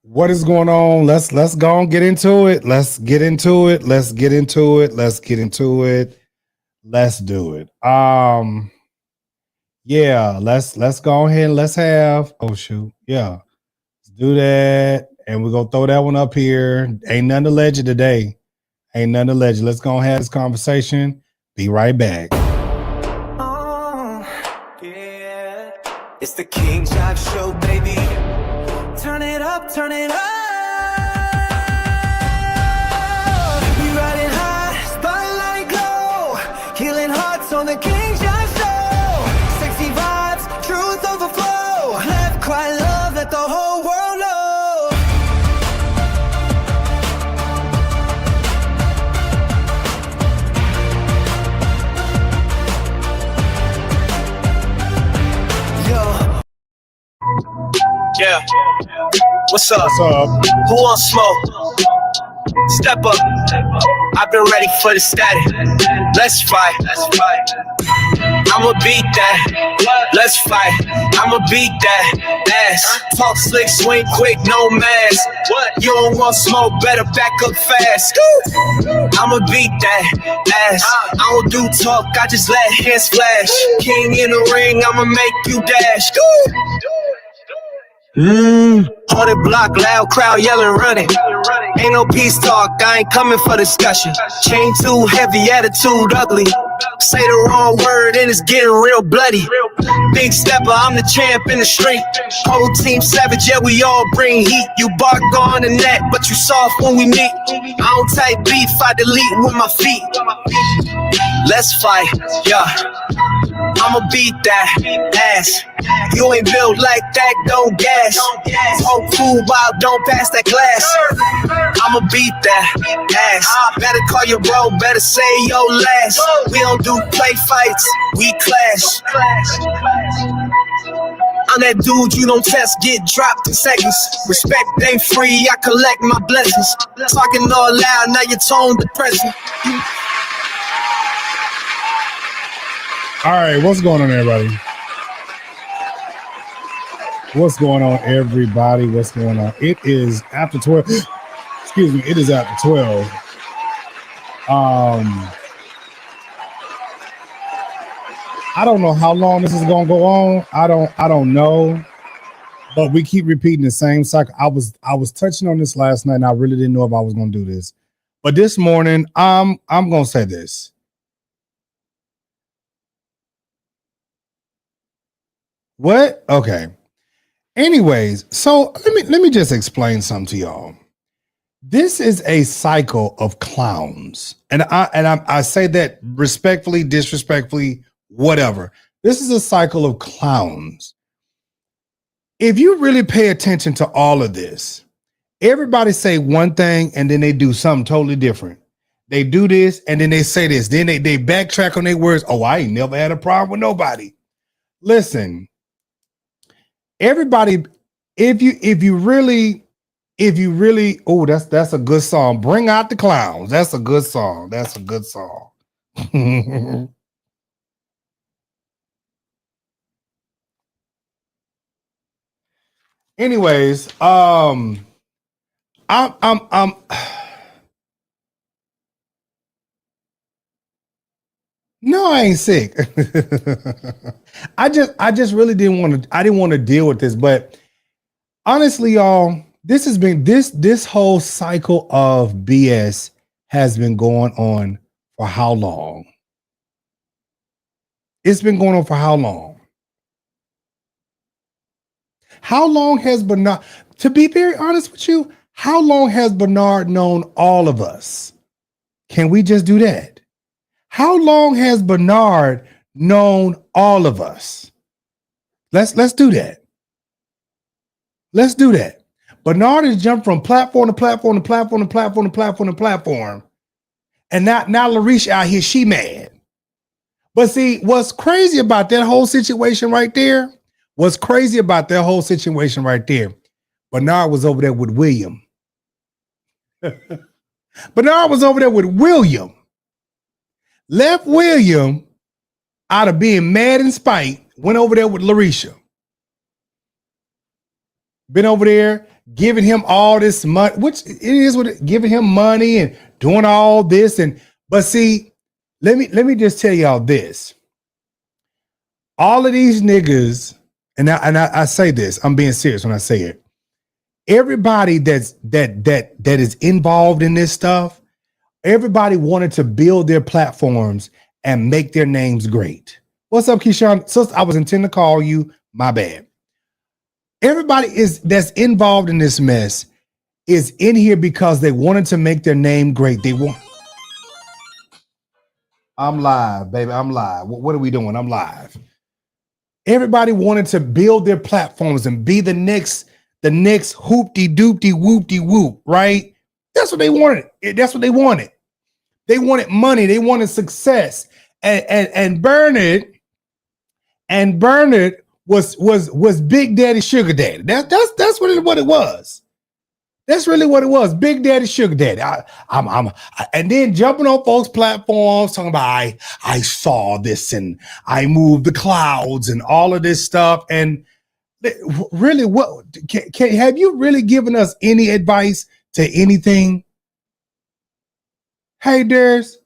What is going on? Let's go and get into it. Let's get into it. Let's get into it. Let's get into it. Let's do it. Yeah, let's go ahead and let's have Yeah. Let's do that. And we're gonna throw that one up here. Ain't nothing to legend today. Ain't nothing to legend. Let's go and have this conversation. Be right back. Oh, yeah. It's the King Jive Show, baby. Turn it up, turn it up. We riding high, spotlight glow. Healing hearts on the King Jive Show. Sexy vibes, truth overflow. Left, cry, love, let the whole world know. Yeah. What's up? What's up? Who want smoke? Step up. I've been ready for the static. Let's fight. I'ma beat that. Let's fight. I'ma beat that ass. Talk slick, swing quick, no mask. You don't want smoke, better back up fast. I'ma beat that ass. I don't do talk, I just let hands flash. King in the ring, I'ma make you dash. Haunted block, loud crowd yelling, running. Ain't no peace talk, I ain't coming for discussion. Chain too heavy, attitude ugly. Say the wrong word and it's getting real bloody. Big stepper, I'm the champ in the street. Whole team savage, yeah, we all bring heat. You bark on the net, but you soft when we meet. I don't type beef, I delete with my feet. Let's fight, yeah. I'ma beat that ass. You ain't built like that, don't gas. Smoke food while don't pass that glass. I'ma beat that ass. Better call your bro, better say your last. We don't do play fights, we clash. I'm that dude you don't test, get dropped in seconds. Respect ain't free, I collect my blessings. Talking all loud, now your tone depressing. All right, what's going on, everybody? What's going on, everybody? What's going on? It is after 12. Excuse me, it is after 12. I don't know how long this is gonna go on. I don't know, but we keep repeating the same cycle. I was touching on this last night, and I really didn't know if I was gonna do this. But this morning, I'm gonna say this. What? Okay. Anyways, so let me just explain something to y'all. This is a cycle of clowns, and I say that respectfully, disrespectfully, whatever. This is a cycle of clowns. If you really pay attention to all of this, everybody say one thing and then they do something totally different. They do this and then they say this. Then they backtrack on their words. Oh, I ain't never had a problem with nobody. Listen. Everybody, if you really, oh, that's a good song. Bring out the clowns. That's a good song. That's a good song. Anyways, I'm no, I ain't sick. I just really didn't want to deal with this, but honestly, y'all, this has been this whole cycle of BS has been going on for how long? It's been going on for how long? How long has Bernard, to be very honest with you, how long has Bernard known all of us? Can we just do that? How long has Bernard known all of us? Let's do that. Let's do that. Bernard has jumped from platform to platform to platform to platform to platform to platform. And now Larisha out here, she mad. But see, what's crazy about that whole situation right there? Bernard was over there with William. Bernard was over there with William. Left William out of being mad and spite, went over there with Larisha. Been over there, giving him all this money, which it is what giving him money and doing all this. But see, let me just tell y'all this. All of these niggas, and I say this, I'm being serious when I say it. Everybody that is involved in this stuff, everybody wanted to build their platforms and make their names great. What's up, Keyshawn? Sister, I was intending to call you. My bad. Everybody that's involved in this mess is in here because they wanted to make their name great. I'm live, baby. I'm live. What are we doing? I'm live. Everybody wanted to build their platforms and be the next hoopty doopty whoopty whoop, right? That's what they wanted. That's what they wanted. They wanted money. They wanted success. And Bernard was Big Daddy Sugar Daddy. That's what it was. That's really what it was. Big Daddy Sugar Daddy. And then jumping on folks' platforms talking about I saw this and I moved the clouds and all of this stuff. And really, what have you really given us any advice to anything? Hey, Darius,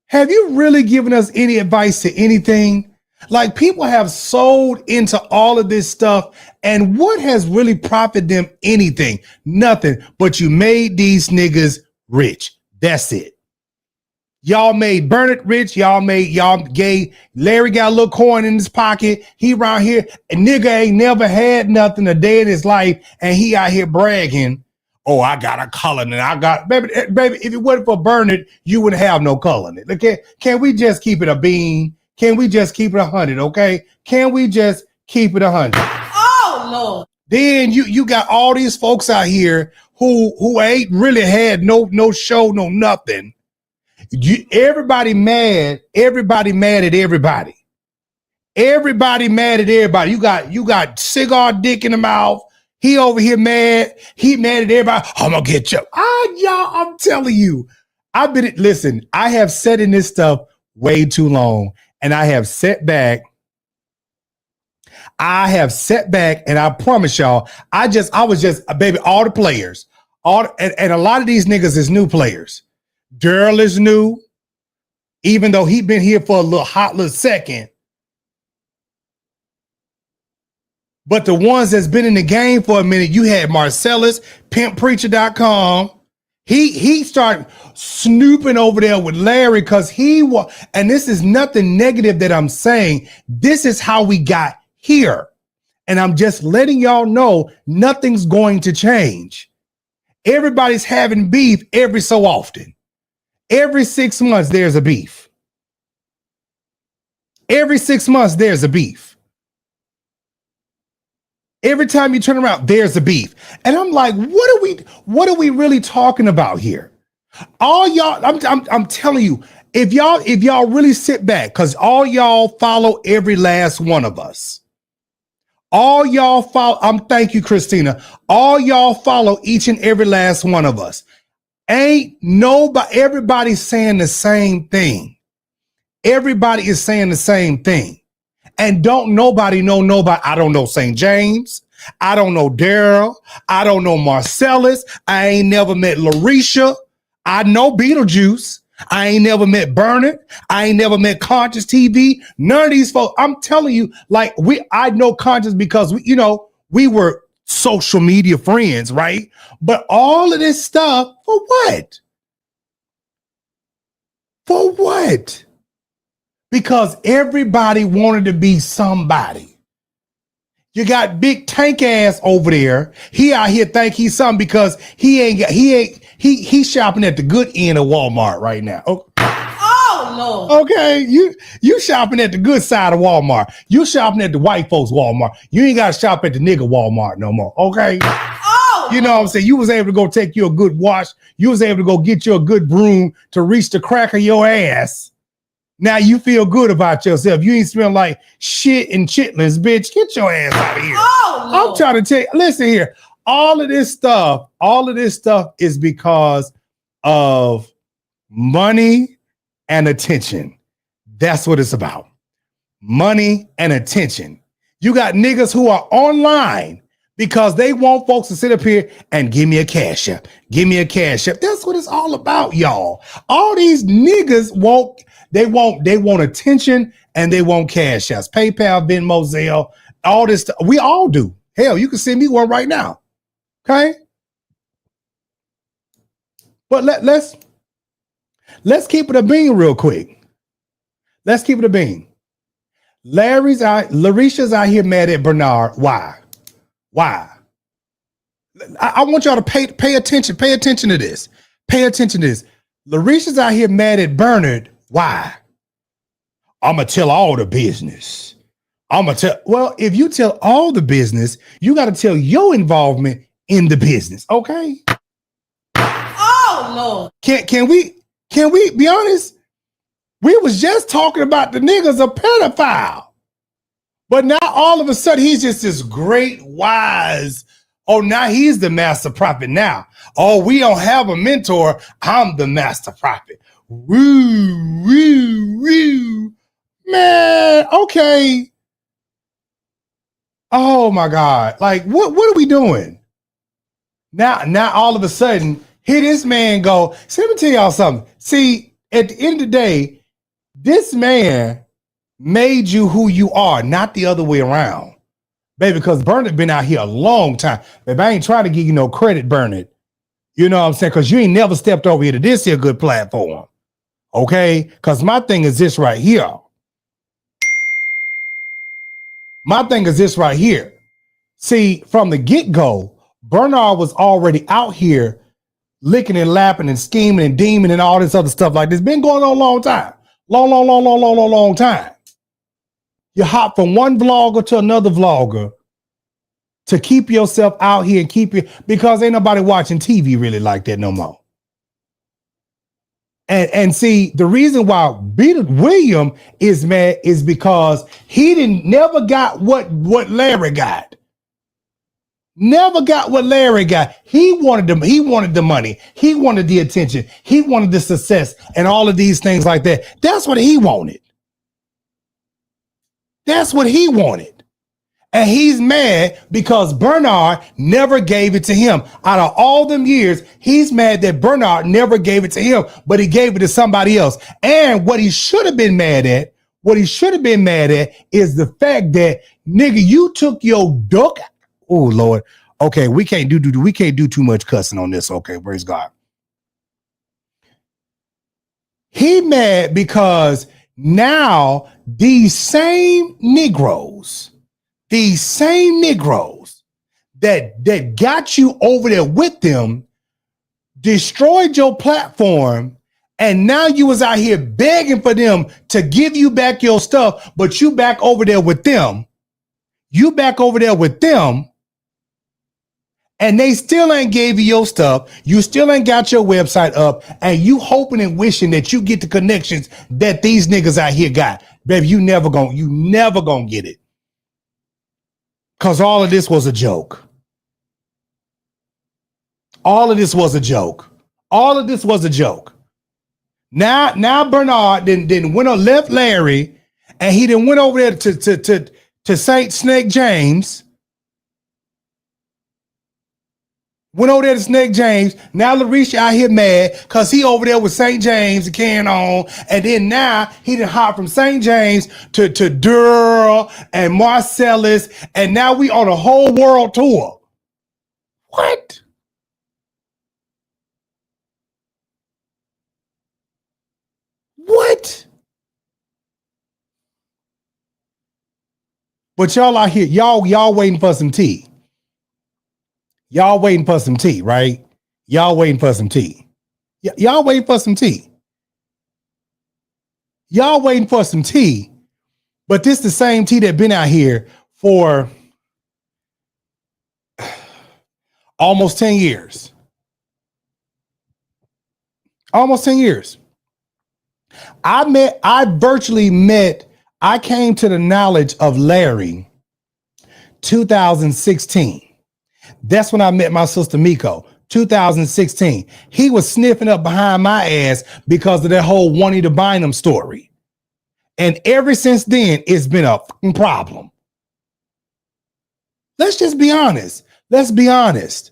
have you really given us any advice to anything? Like, people have sold into all of this stuff, and what has really profited them anything? Nothing, but you made these niggas rich. That's it. Y'all made Bernard rich. Y'all gay. Larry got a little coin in his pocket. He around here, a nigga ain't never had nothing a day in his life, and he out here bragging, oh, I got a Cullen, and I got, baby, if it wasn't for Bernard, you wouldn't have no Cullen. Okay, can we just keep it a bean? Can we just keep it 100, okay? Can we just keep it 100? Oh, Lord. Then you got all these folks out here who ain't really had no show, no nothing. Everybody mad at everybody. Everybody mad at everybody. You got cigar dick in the mouth. He over here mad. He mad at everybody. I'm gonna get you. Y'all, I'm telling you. Listen, I have said in this stuff way too long. And I have set back, and I promise y'all, I was just, baby, all the players, and a lot of these niggas is new players. Daryl is new, even though he been here for a little second. But the ones that's been in the game for a minute, you had Marcellus, pimppreacher.com. He started snooping over there with Larry because and this is nothing negative that I'm saying. This is how we got here. And I'm just letting y'all know nothing's going to change. Everybody's having beef every so often. Every 6 months, there's a beef. Every 6 months, there's a beef. Every time you turn around, there's a beef. And I'm like, what are we really talking about here? All y'all, I'm telling you, if y'all really sit back, because all y'all follow every last one of us. All y'all follow, thank you, Christina. All y'all follow each and every last one of us. Everybody's saying the same thing. Everybody is saying the same thing. And don't nobody know nobody. I don't know St. James. I don't know Daryl. I don't know Marcellus. I ain't never met Larisha. I know Beetlejuice. I ain't never met Bernard. I ain't never met Conscious TV. None of these folks. I'm telling you, like, I know Conscious because we were social media friends, right? But all of this stuff, for what? For what? Because everybody wanted to be somebody. You got big tank ass over there. He out here think he's something because he's shopping at the good end of Walmart right now. Oh Lord. Okay, you shopping at the good side of Walmart. You shopping at the white folks Walmart. You ain't got to shop at the nigga Walmart no more. Okay. Oh. You know what I'm saying? You was able to go take you a good wash. You was able to go get you a good broom to reach the crack of your ass. Now you feel good about yourself. You ain't smell like shit and chitlins, bitch. Get your ass out of here. Oh, Lord. I'm trying to tell you, listen here. All of this stuff is because of money and attention. That's what it's about. Money and attention. You got niggas who are online because they want folks to sit up here and give me a cash app. Give me a cash app. That's what it's all about, y'all. All these niggas want attention and they want cash apps. PayPal, Venmo, Zelle, all this stuff. We all do. Hell, you can send me one right now. Okay? But let's keep it a bean real quick. Let's keep it a bean. Larisha's out here mad at Bernard. Why? I want y'all to pay attention. Pay attention to this. Pay attention to this. Larisha's out here mad at Bernard. Why? I'm going to tell all the business. Well, if you tell all the business, you got to tell your involvement in the business. Okay? Oh, Lord. Can we be honest? We was just talking about the nigga's a pedophile. But now all of a sudden he's just this great wise. Oh, now he's the master prophet now. Oh, we don't have a mentor. I'm the master prophet. Woo, woo, woo. Man, okay. Oh my God. Like, what are we doing? Now all of a sudden, here this man go. See, let me tell y'all something. See, at the end of the day, this man made you who you are, not the other way around. Baby, because Bernard been out here a long time. Baby, I ain't trying to give you no credit, Bernard. You know what I'm saying? Because you ain't never stepped over here to this here good platform. Okay? Because my thing is this right here. My thing is this right here. See, from the get-go, Bernard was already out here licking and lapping and scheming and demon and all this other stuff like this. Been going on a long time. Long time. You hop from one vlogger to another vlogger to keep yourself out here and keep it, because ain't nobody watching TV really like that no more. And see, the reason why William is mad is because he never got what Larry got. Never got what Larry got. He wanted the money. He wanted the attention. He wanted the success and all of these things like that. That's what he wanted. That's what he wanted. And he's mad because Bernard never gave it to him. Out of all them years, he's mad that Bernard never gave it to him, but he gave it to somebody else. And what he should have been mad at, is the fact that, nigga, you took your duck. Oh, Lord. Okay, we can't do too much cussing on this. Okay, praise God. He mad because now these same Negroes that got you over there with them destroyed your platform, and now you was out here begging for them to give you back your stuff, but you back over there with them. And they still ain't gave you your stuff. You still ain't got your website up, and you hoping and wishing that you get the connections that these niggas out here got. Baby, you never gonna get it. Cause all of this was a joke. All of this was a joke. Now Bernard then went on left Larry, and he then went over there to Saint Snake James. Went over there to Snake James. Now Larisha out here mad because he over there with St. James and carrying on. And then now he done hop from St. James to Durrell and Marcellus. And now we on a whole world tour. What? What? But y'all out here, y'all waiting for some tea. Y'all waiting for some tea, right? Y'all waiting for some tea. Y'all waiting for some tea. Y'all waiting for some tea. But this the same tea that been out here for almost 10 years. Almost 10 years. I came to the knowledge of Larry 2016. That's when I met my sister Miko, 2016. He was sniffing up behind my ass because of that whole Juanita Bynum story. And ever since then, it's been a fucking problem. Let's just be honest. Let's be honest.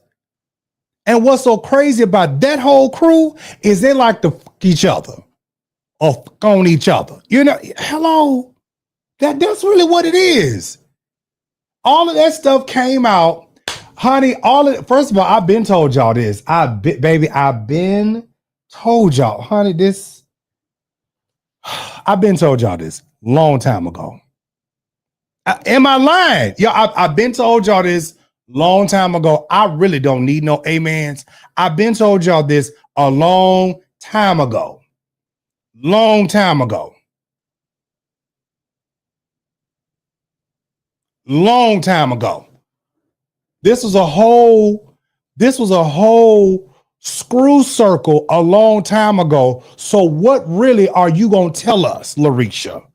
And what's so crazy about that whole crew is they like to fuck each other or fuck on each other. You know, hello. That's really what it is. All of that stuff came out, honey. First of all, I've been told y'all this. I've been told y'all, honey, this. I've been told y'all this long time ago. Am I lying? Yeah, I've been told y'all this long time ago. I really don't need no amens. I've been told y'all this a long time ago. Long time ago. Long time ago. This was a whole screw circle a long time ago. So what really are you going to tell us, Larisha?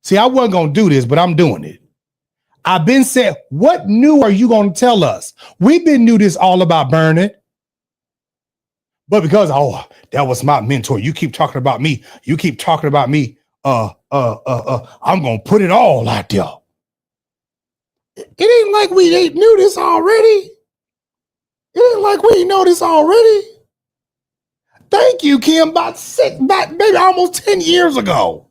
See, I wasn't going to do this, but I'm doing it. I've been said, what new are you going to tell us? We've been knew this all about burning. But because, that was my mentor. You keep talking about me. You keep talking about me. I'm going to put it all out there. It ain't like we ain't knew this already. It ain't like we know this already. Thank you, Kim. About maybe almost 10 years ago.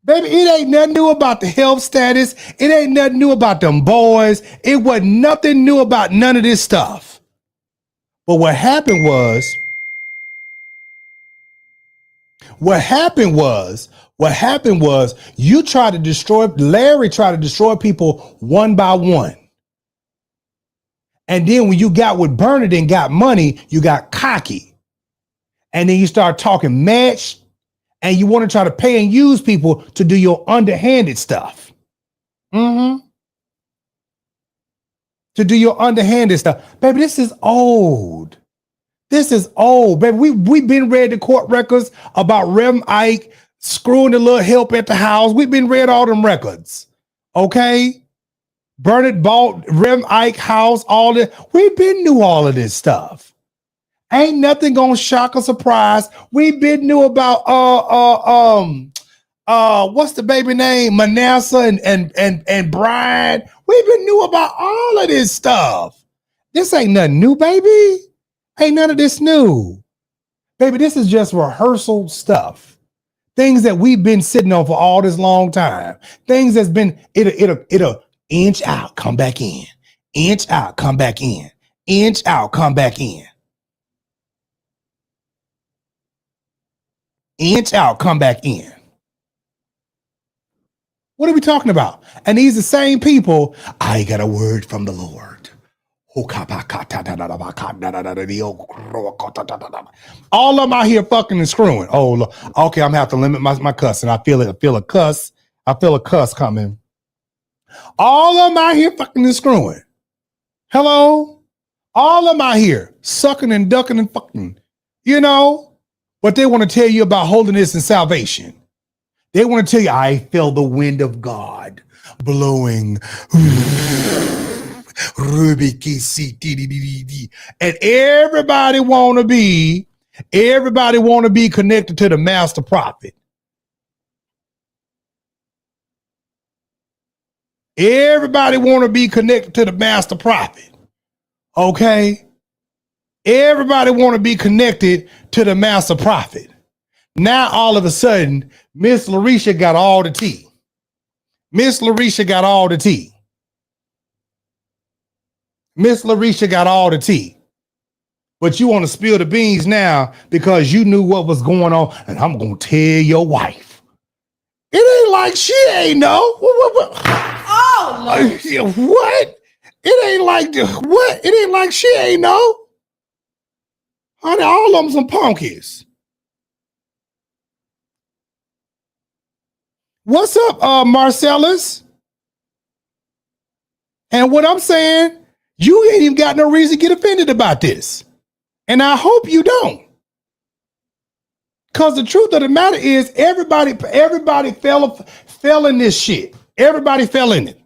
Baby, it ain't nothing new about the health status. It ain't nothing new about them boys. It wasn't nothing new about none of this stuff. But what happened was, you tried to destroy, Larry tried to destroy people one by one. And then when you got with Bernard and got money, you got cocky. And then you start talking match. And you want to try to pay and use people to do your underhanded stuff. To do your underhanded stuff. Baby, this is old. This is old, baby. We've been read the court records about Rev Ike screwing the little help at the house. We've been read all them records. Okay? Bernard bought Rev Ike house, all that. We've been knew all of this stuff. Ain't nothing gonna shock or surprise. We've been knew about what's the baby name? Manasseh and Brian. We've been knew about all of this stuff. This ain't nothing new, baby. Ain't none of this new. Baby, this is just rehearsal stuff. Things that we've been sitting on for all this long time. Things that's been, it'll inch out, come back in. Inch out, come back in. Inch out, come back in. Inch out, come back in. What are we talking about? And these are the same people. I got a word from the Lord. All of them out here fucking and screwing. Oh, look. Okay, I'm gonna have to limit my cussing. I feel it. I feel a cuss. I feel a cuss coming. All of them out here fucking and screwing. Hello? All of them out here sucking and ducking and fucking. You know? But they want to tell you about holiness and salvation. They want to tell you, I feel the wind of God blowing. And everybody want to be connected to the master prophet. Everybody want to be connected to the master prophet. Okay? Everybody want to be connected to the master prophet. Now, all of a sudden, Miss Larisha got all the tea. Miss Larisha got all the tea. Miss Larisha got all the tea. But you want to spill the beans now because you knew what was going on. And I'm going to tell your wife. It ain't like she ain't know. What? Oh, Lord. What? It ain't like, what? It ain't like she ain't know. Honey, all of them some punkies. What's up, Marcellus? And what I'm saying, you ain't even got no reason to get offended about this. And I hope you don't. Because the truth of the matter is everybody fell in this shit. Everybody fell in it.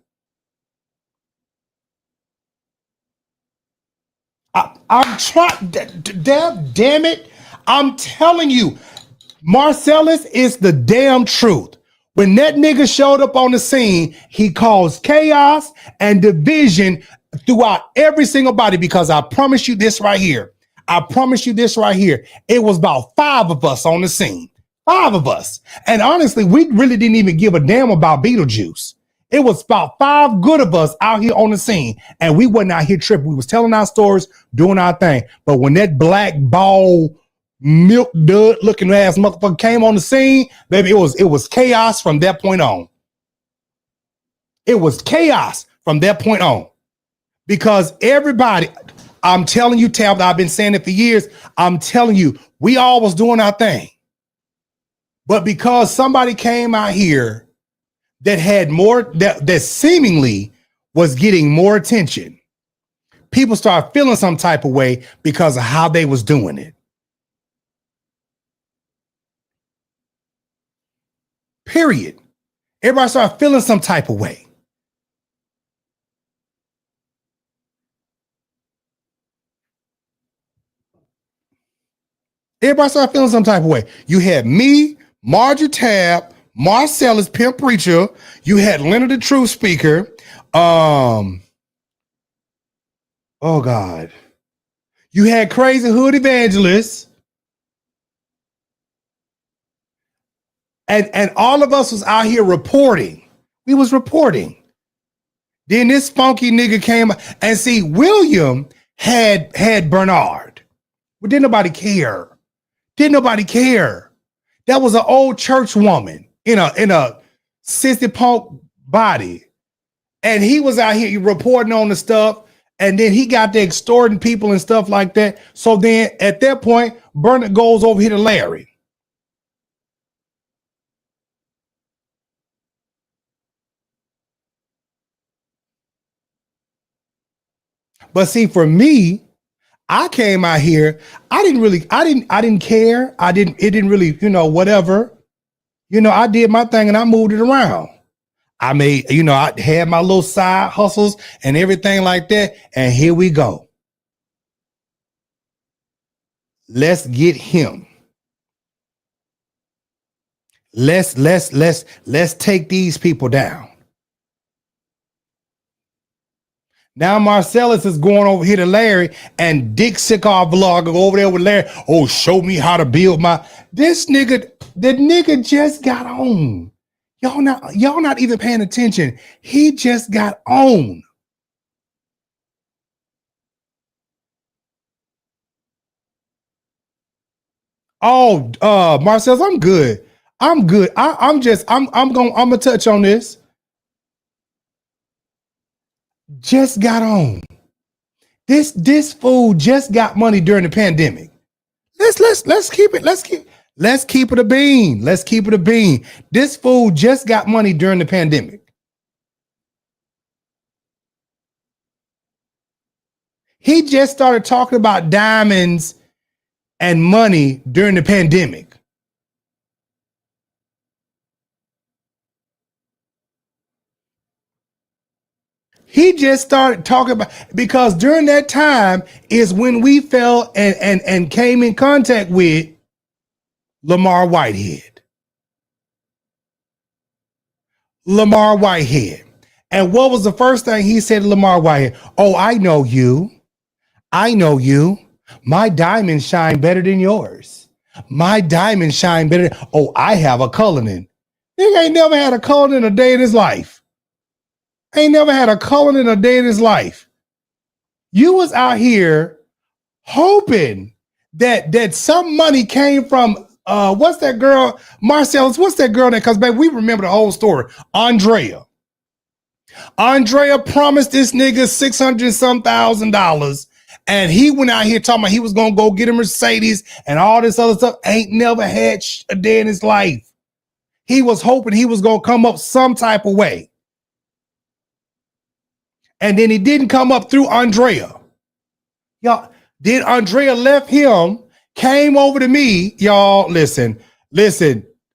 I'm trying, damn it. I'm telling you, Marcellus is the damn truth. When that nigga showed up on the scene, he caused chaos and division throughout every single body, because I promise you this right here. I promise you this right here. It was about 5 of us on the scene. 5 of us. And honestly, we really didn't even give a damn about Beetlejuice. It was about 5 good of us out here on the scene. And we wasn't out here tripping. We was telling our stories, doing our thing. But when that black ball milk dud looking ass motherfucker came on the scene, baby, it was chaos from that point on. It was chaos from that point on. Because everybody, I'm telling you, Tab, I've been saying it for years. I'm telling you, we all was doing our thing. But because somebody came out here that had more, that seemingly was getting more attention, people started feeling some type of way because of how they was doing it. Period. Everybody started feeling some type of way. Everybody started feeling some type of way. You had me, Marjorie Tab, Marcellus, Pimp Preacher. You had Leonard the Truth Speaker. Oh God. You had Crazy Hood Evangelist. And all of us was out here reporting. We was reporting. Then this funky nigga came and see William had Bernard. But didn't nobody care. Didn't nobody care. That was an old church woman in a sissy punk body. And he was out here reporting on the stuff. And then he got to extorting people and stuff like that. So then at that point, Bernard goes over here to Larry. But see, for me, I came out here. I didn't care. It didn't really, whatever. I did my thing and I moved it around. I made, I had my little side hustles and everything like that. And here we go. Let's get him. Let's take these people down. Now Marcellus is going over here to Larry, and Dick Sickar vlog go over there with Larry. Oh, show me how to build my. This nigga, the nigga just got on. Y'all not even paying attention. He just got on. Oh, Marcellus, I'm good. I'm good. I'm gonna touch on this. Just got on. This fool just got money during the pandemic. Let's keep it a bean. Let's keep it a bean. This fool just got money during the pandemic. He just started talking about diamonds and money during the pandemic. He just started talking about, because during that time is when we fell and came in contact with Lamar Whitehead. Lamar Whitehead. And what was the first thing he said to Lamar Whitehead? Oh, I know you. I know you. My diamonds shine better than yours. My diamonds shine better. Oh, I have a Cullinan. Nigga ain't never had a Cullinan a day in his life. Ain't never had a Cullinan a day in his life. You was out here hoping that some money came from what's that girl, Marcellus? What's that girl that? Because baby, we remember the whole story. Andrea promised this nigga $600,000, and he went out here talking about he was gonna go get a Mercedes and all this other stuff. Ain't never had a day in his life. He was hoping he was gonna come up some type of way. And then he didn't come up through Andrea. Y'all, then Andrea left him, came over to me. Y'all, listen.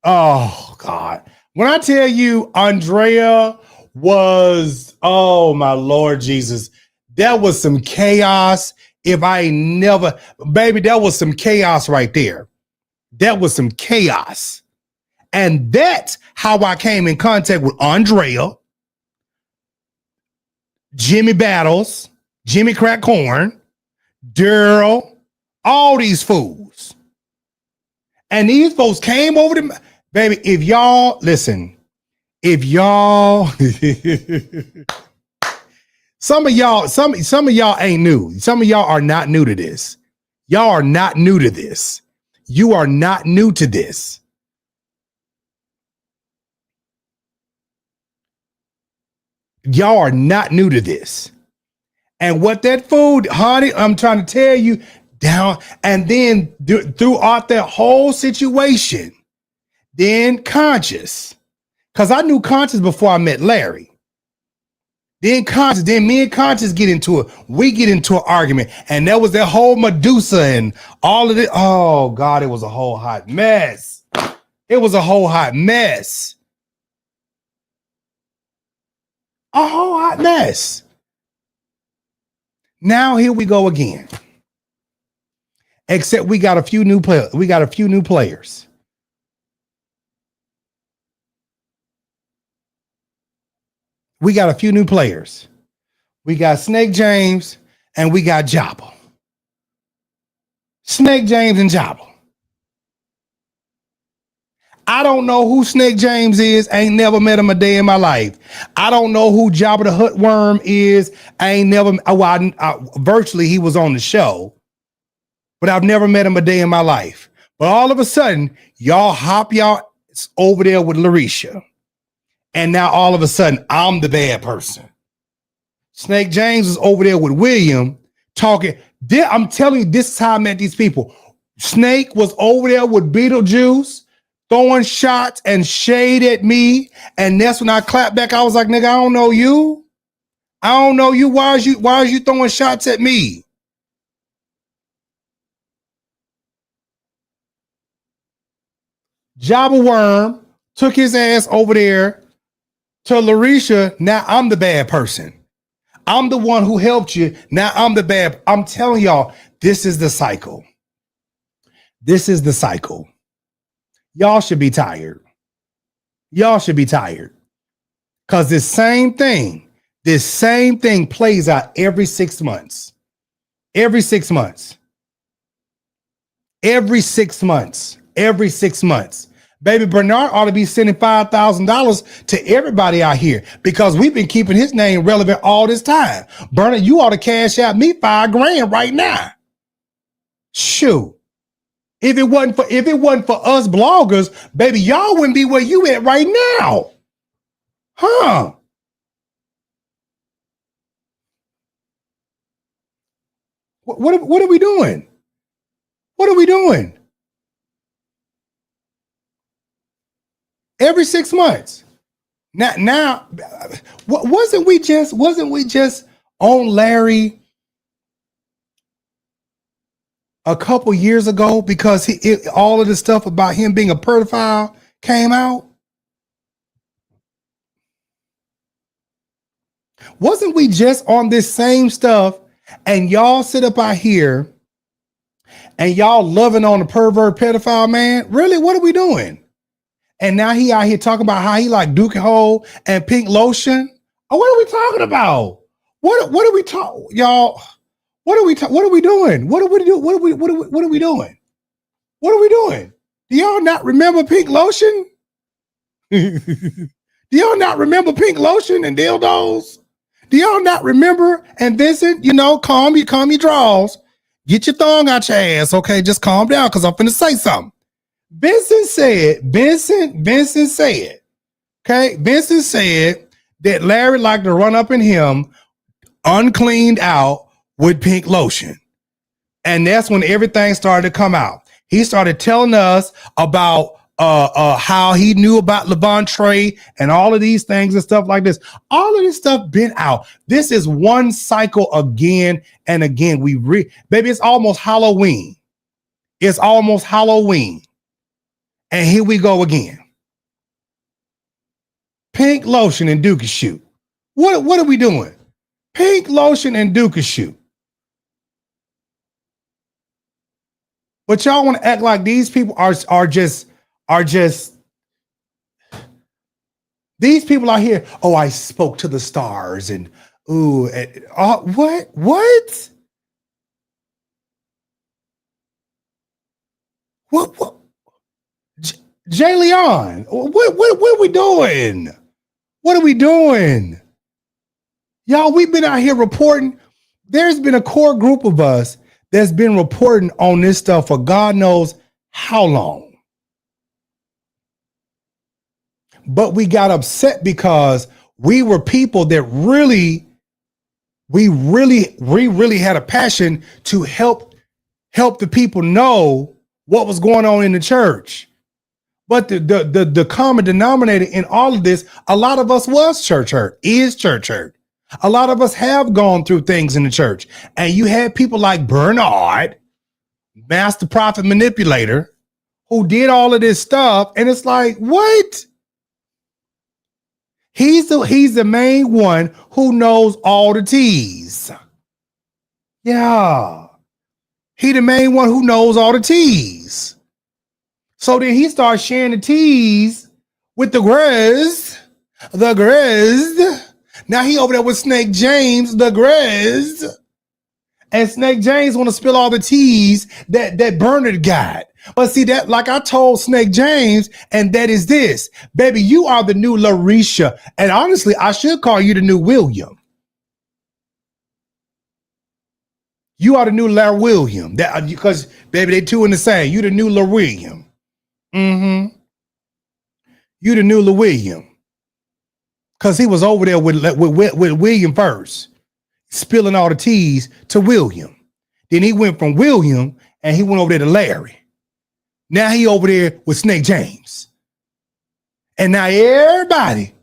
Oh, God. When I tell you Andrea was, oh, my Lord Jesus, that was some chaos. If I ain't never, baby, that was some chaos right there. That was some chaos. And that's how I came in contact with Andrea. Jimmy Battles, Jimmy Crack Corn, Daryl, all these fools. And these folks came over to baby. If y'all listen, if y'all some of y'all ain't new. Some of y'all are not new to this. Y'all are not new to this. You are not new to this. Y'all are not new to this. And what that food, honey, I'm trying to tell you, down, and then throughout that whole situation, then Conscious, because I knew Conscious before I met Larry. Then Conscious, then me and Conscious get into it. We get into an argument, and there was that whole Medusa and all of it. Oh God, it was a whole hot mess. It was a whole hot mess. A whole hot mess. Now here we go again. Except we got a few new players. We got a few new players. We got a few new players. We got Snake James and we got Jabba. Snake James and Jabba. I don't know who Snake James is. I ain't never met him a day in my life. I don't know who Jabba the Hutt Worm is. I ain't never, virtually he was on the show, but I've never met him a day in my life. But all of a sudden, y'all hop y'all over there with Larisha. And now all of a sudden, I'm the bad person. Snake James is over there with William talking. I'm telling you, this is how I met these people. Snake was over there with Beetlejuice, throwing shots and shade at me. And that's when I clapped back. I was like, nigga, I don't know you. I don't know you. Why is you throwing shots at me? Jabba Worm took his ass over there to Larisha. Now I'm the bad person. I'm the one who helped you. Now I'm the bad. I'm telling y'all, this is the cycle. This is the cycle. Y'all should be tired. Y'all should be tired. Because this same thing plays out every 6 months. Every 6 months. Every 6 months. Every 6 months. Baby Bernard ought to be sending $5,000 to everybody out here because we've been keeping his name relevant all this time. Bernard, you ought to cash out me $5,000 right now. Shoot. If it wasn't for us bloggers, baby, y'all wouldn't be where you at right now. Huh? What are we doing? What are we doing? Every 6 months. Now, wasn't we just on Larry a couple years ago because all of the stuff about him being a pedophile came out? Wasn't we just on this same stuff and y'all sit up out here and y'all loving on the pervert pedophile man? Really? What are we doing? And now he out here talking about how he like Dookie Hole and Pink Lotion. Oh, what are we talking about? What are we talking, y'all? What are we doing? What are we doing? What are we doing? What are we doing? Do y'all not remember Pink Lotion? Do y'all not remember Pink Lotion and dildos? Do y'all not remember? And Vincent, calm your draws. Get your thong out your ass, okay? Just calm down because I'm finna say something. Vincent said, okay? Vincent said that Larry liked to run up in him uncleaned out with Pink Lotion. And that's when everything started to come out. He started telling us about how he knew about Levante and all of these things and stuff like this. All of this stuff been out. This is one cycle again and again. Baby, it's almost Halloween. It's almost Halloween. And here we go again. Pink Lotion and Dookie Shoot. What are we doing? Pink Lotion and Dookie Shoot. But y'all want to act like these people are just these people out here. Oh, I spoke to the stars and Ooh, what? What? What? Jay Leon, what are we doing? What are we doing? Y'all, we've been out here reporting. There's been a core group of us that's been reporting on this stuff for God knows how long. But we got upset because we were people that we really had a passion to help the people know what was going on in the church. But the common denominator in all of this, a lot of us was church hurt, is church hurt. A lot of us have gone through things in the church. And you had people like Bernard, master prophet manipulator, who did all of this stuff. And it's like, what? He's the main one who knows all the T's. Yeah. He the main one who knows all the T's. So then he starts sharing the T's with the Grizz. Now he over there with Snake James, the Grizz. And Snake James want to spill all the T's that Bernard got. But see that, like I told Snake James, and that is this. Baby, you are the new Larisha. And honestly, I should call you the new William. You are the new Larry William. That because baby, they two in the same. You the new Larry William. Mm-hmm. You the new Larry William. Because he was over there with William first, spilling all the T's to William. Then he went from William and he went over there to Larry. Now he over there with Snake James. And now everybody,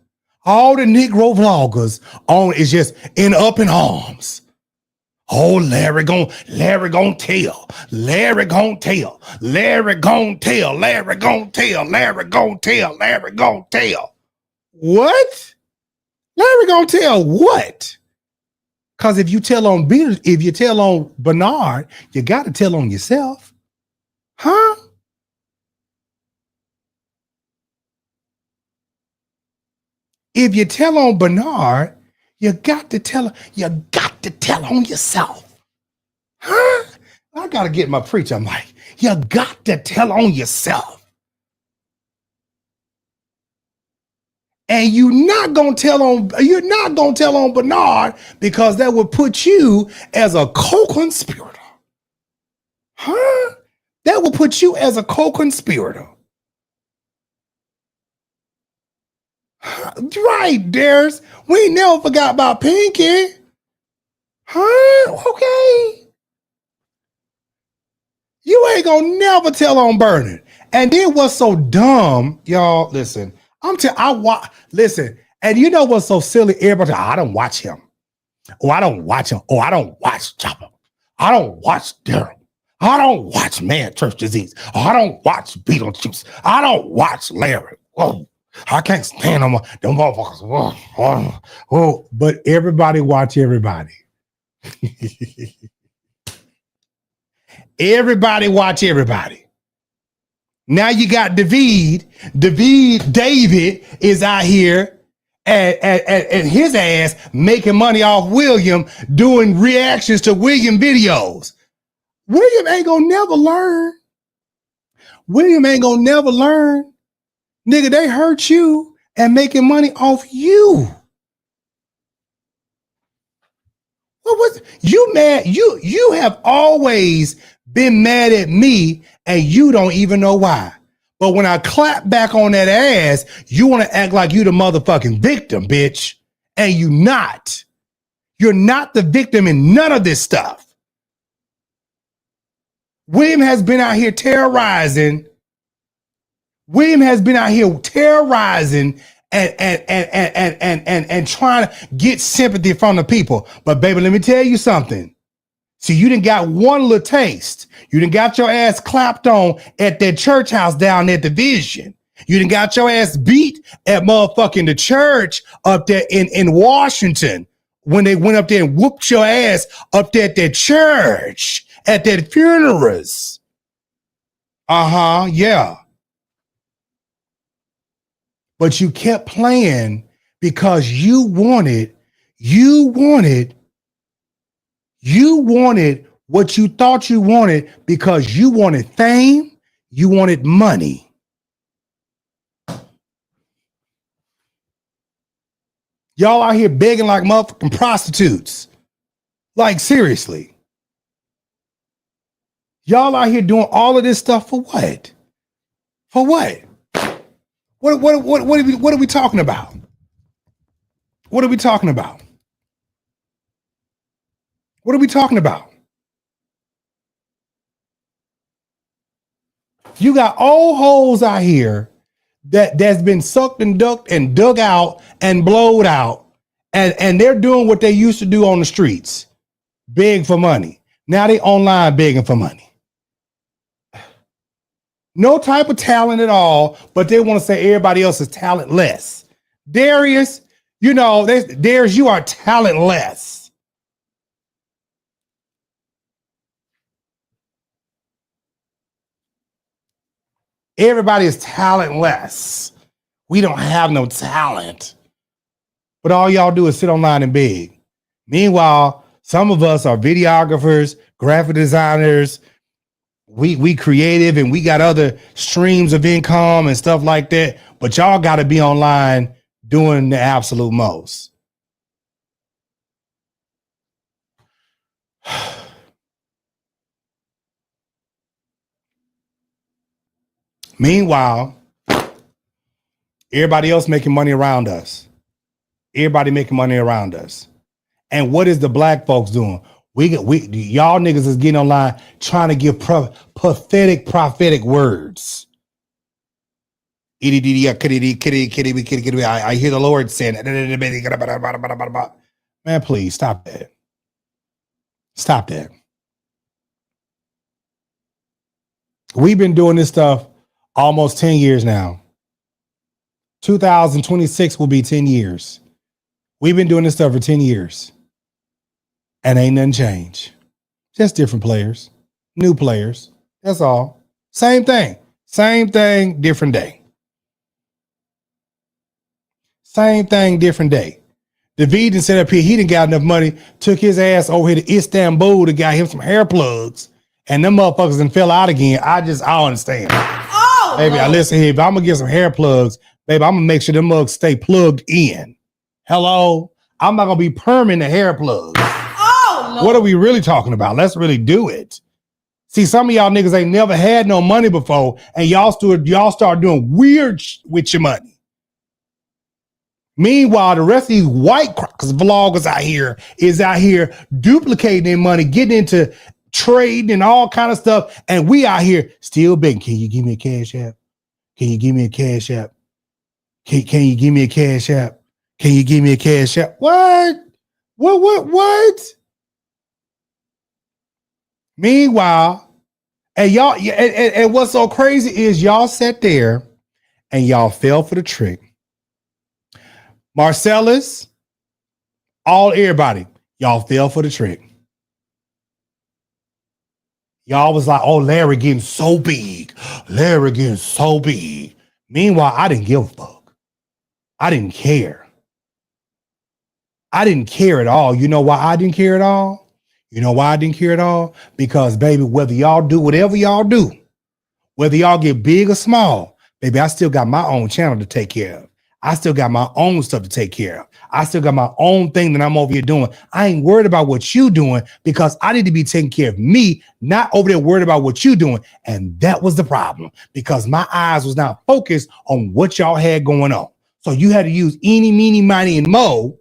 all the Negro vloggers on is just up in arms. Oh, Larry gon' tell. Larry gon' tell. Larry gon' tell. Larry gon' tell. What? Larry gonna tell what? Because if you tell on Bernard, you got to tell on yourself. Huh? If you tell on Bernard, you got to tell on yourself. Huh? I got to get my preacher mic. You got to tell on yourself. And you're not gonna tell on Bernard because that would put you as a co-conspirator. Huh? That would put you as a co-conspirator. Right, Darius. We ain't never forgot about Pinky. Huh? Okay. You ain't gonna never tell on Bernard. And then what's so dumb, y'all, listen. Listen, and you know what's so silly? Everybody, I don't watch him. Oh, I don't watch him. Oh, I don't watch Chopper. I don't watch Daryl. I don't watch Man Church Disease. Oh, I don't watch Beetlejuice. I don't watch Larry. Oh, I can't stand them motherfuckers. But everybody watch everybody. Everybody watch everybody. Now you got David is out here and his ass making money off William, doing reactions to William videos. William ain't gonna never learn. Nigga, they hurt you and making money off you. What was you mad? You have always been mad at me and you don't even know why. But when I clap back on that ass, you want to act like you the motherfucking victim, bitch. And you not. You're not the victim in none of this stuff. William has been out here terrorizing. And trying to get sympathy from the people. But baby, let me tell you something. See, you done got one little taste. You done got your ass clapped on at that church house down at the Vision. You done got your ass beat at motherfucking the church up there in Washington when they went up there and whooped your ass up there at that church, at that funerals. Yeah. But you kept playing because you wanted You wanted what you thought you wanted because you wanted fame, you wanted money. Y'all out here begging like motherfucking prostitutes. Like, seriously. Y'all out here doing all of this stuff for what? For what? What are we talking about? What are we talking about? What are we talking about? You got old hoes out here that's been sucked and ducked and dug out and blowed out, and they're doing what they used to do on the streets, beg for money. Now they online begging for money. No type of talent at all, but they want to say everybody else is talentless. Darius, Darius, you are talentless. Everybody is talentless. We don't have no talent. But all y'all do is sit online and beg. Meanwhile, some of us are videographers, graphic designers. We creative and we got other streams of income and stuff like that. But y'all got to be online doing the absolute most. Meanwhile, everybody else making money around us. Everybody making money around us. And what is the black folks doing? Y'all niggas is getting online trying to give pathetic prophetic words. I hear the Lord saying, man, please stop that. Stop that. We've been doing this stuff almost 10 years now. 2026 will be 10 years. We've been doing this stuff for 10 years. And ain't nothing changed. Just different players, new players. That's all. Same thing, different day. Same thing, different day. David done set up here. He didn't got enough money. Took his ass over here to Istanbul to got him some hair plugs. And them motherfuckers done fell out again. I don't understand. Oh, baby, I listen here. If I'm going to get some hair plugs, baby, I'm going to make sure them mugs stay plugged in. Hello? I'm not going to be perming the hair plugs. What are we really talking about? Let's really do it. See, some of y'all niggas ain't never had no money before, and y'all start doing weird with your money. Meanwhile, the rest of these white vloggers out here duplicating their money, getting into trading and all kind of stuff, and we out here still begging. Can you give me a cash app? Can you give me a cash app? Can you give me a cash app? Can you give me a cash app? What? Meanwhile, and y'all, and what's so crazy is y'all sat there and y'all fell for the trick. Marcellus, everybody, y'all fell for the trick. Y'all was like, oh, Larry getting so big. Larry getting so big. Meanwhile, I didn't give a fuck. I didn't care. I didn't care at all. You know why I didn't care at all? You know why I didn't care at all? Because, baby, whether y'all do whatever y'all do, whether y'all get big or small, baby, I still got my own channel to take care of. I still got my own stuff to take care of. I still got my own thing that I'm over here doing. I ain't worried about what you doing because I need to be taking care of me, not over there worried about what you doing. And that was the problem because my eyes was not focused on what y'all had going on. So you had to use eeny, meeny, miny, and mo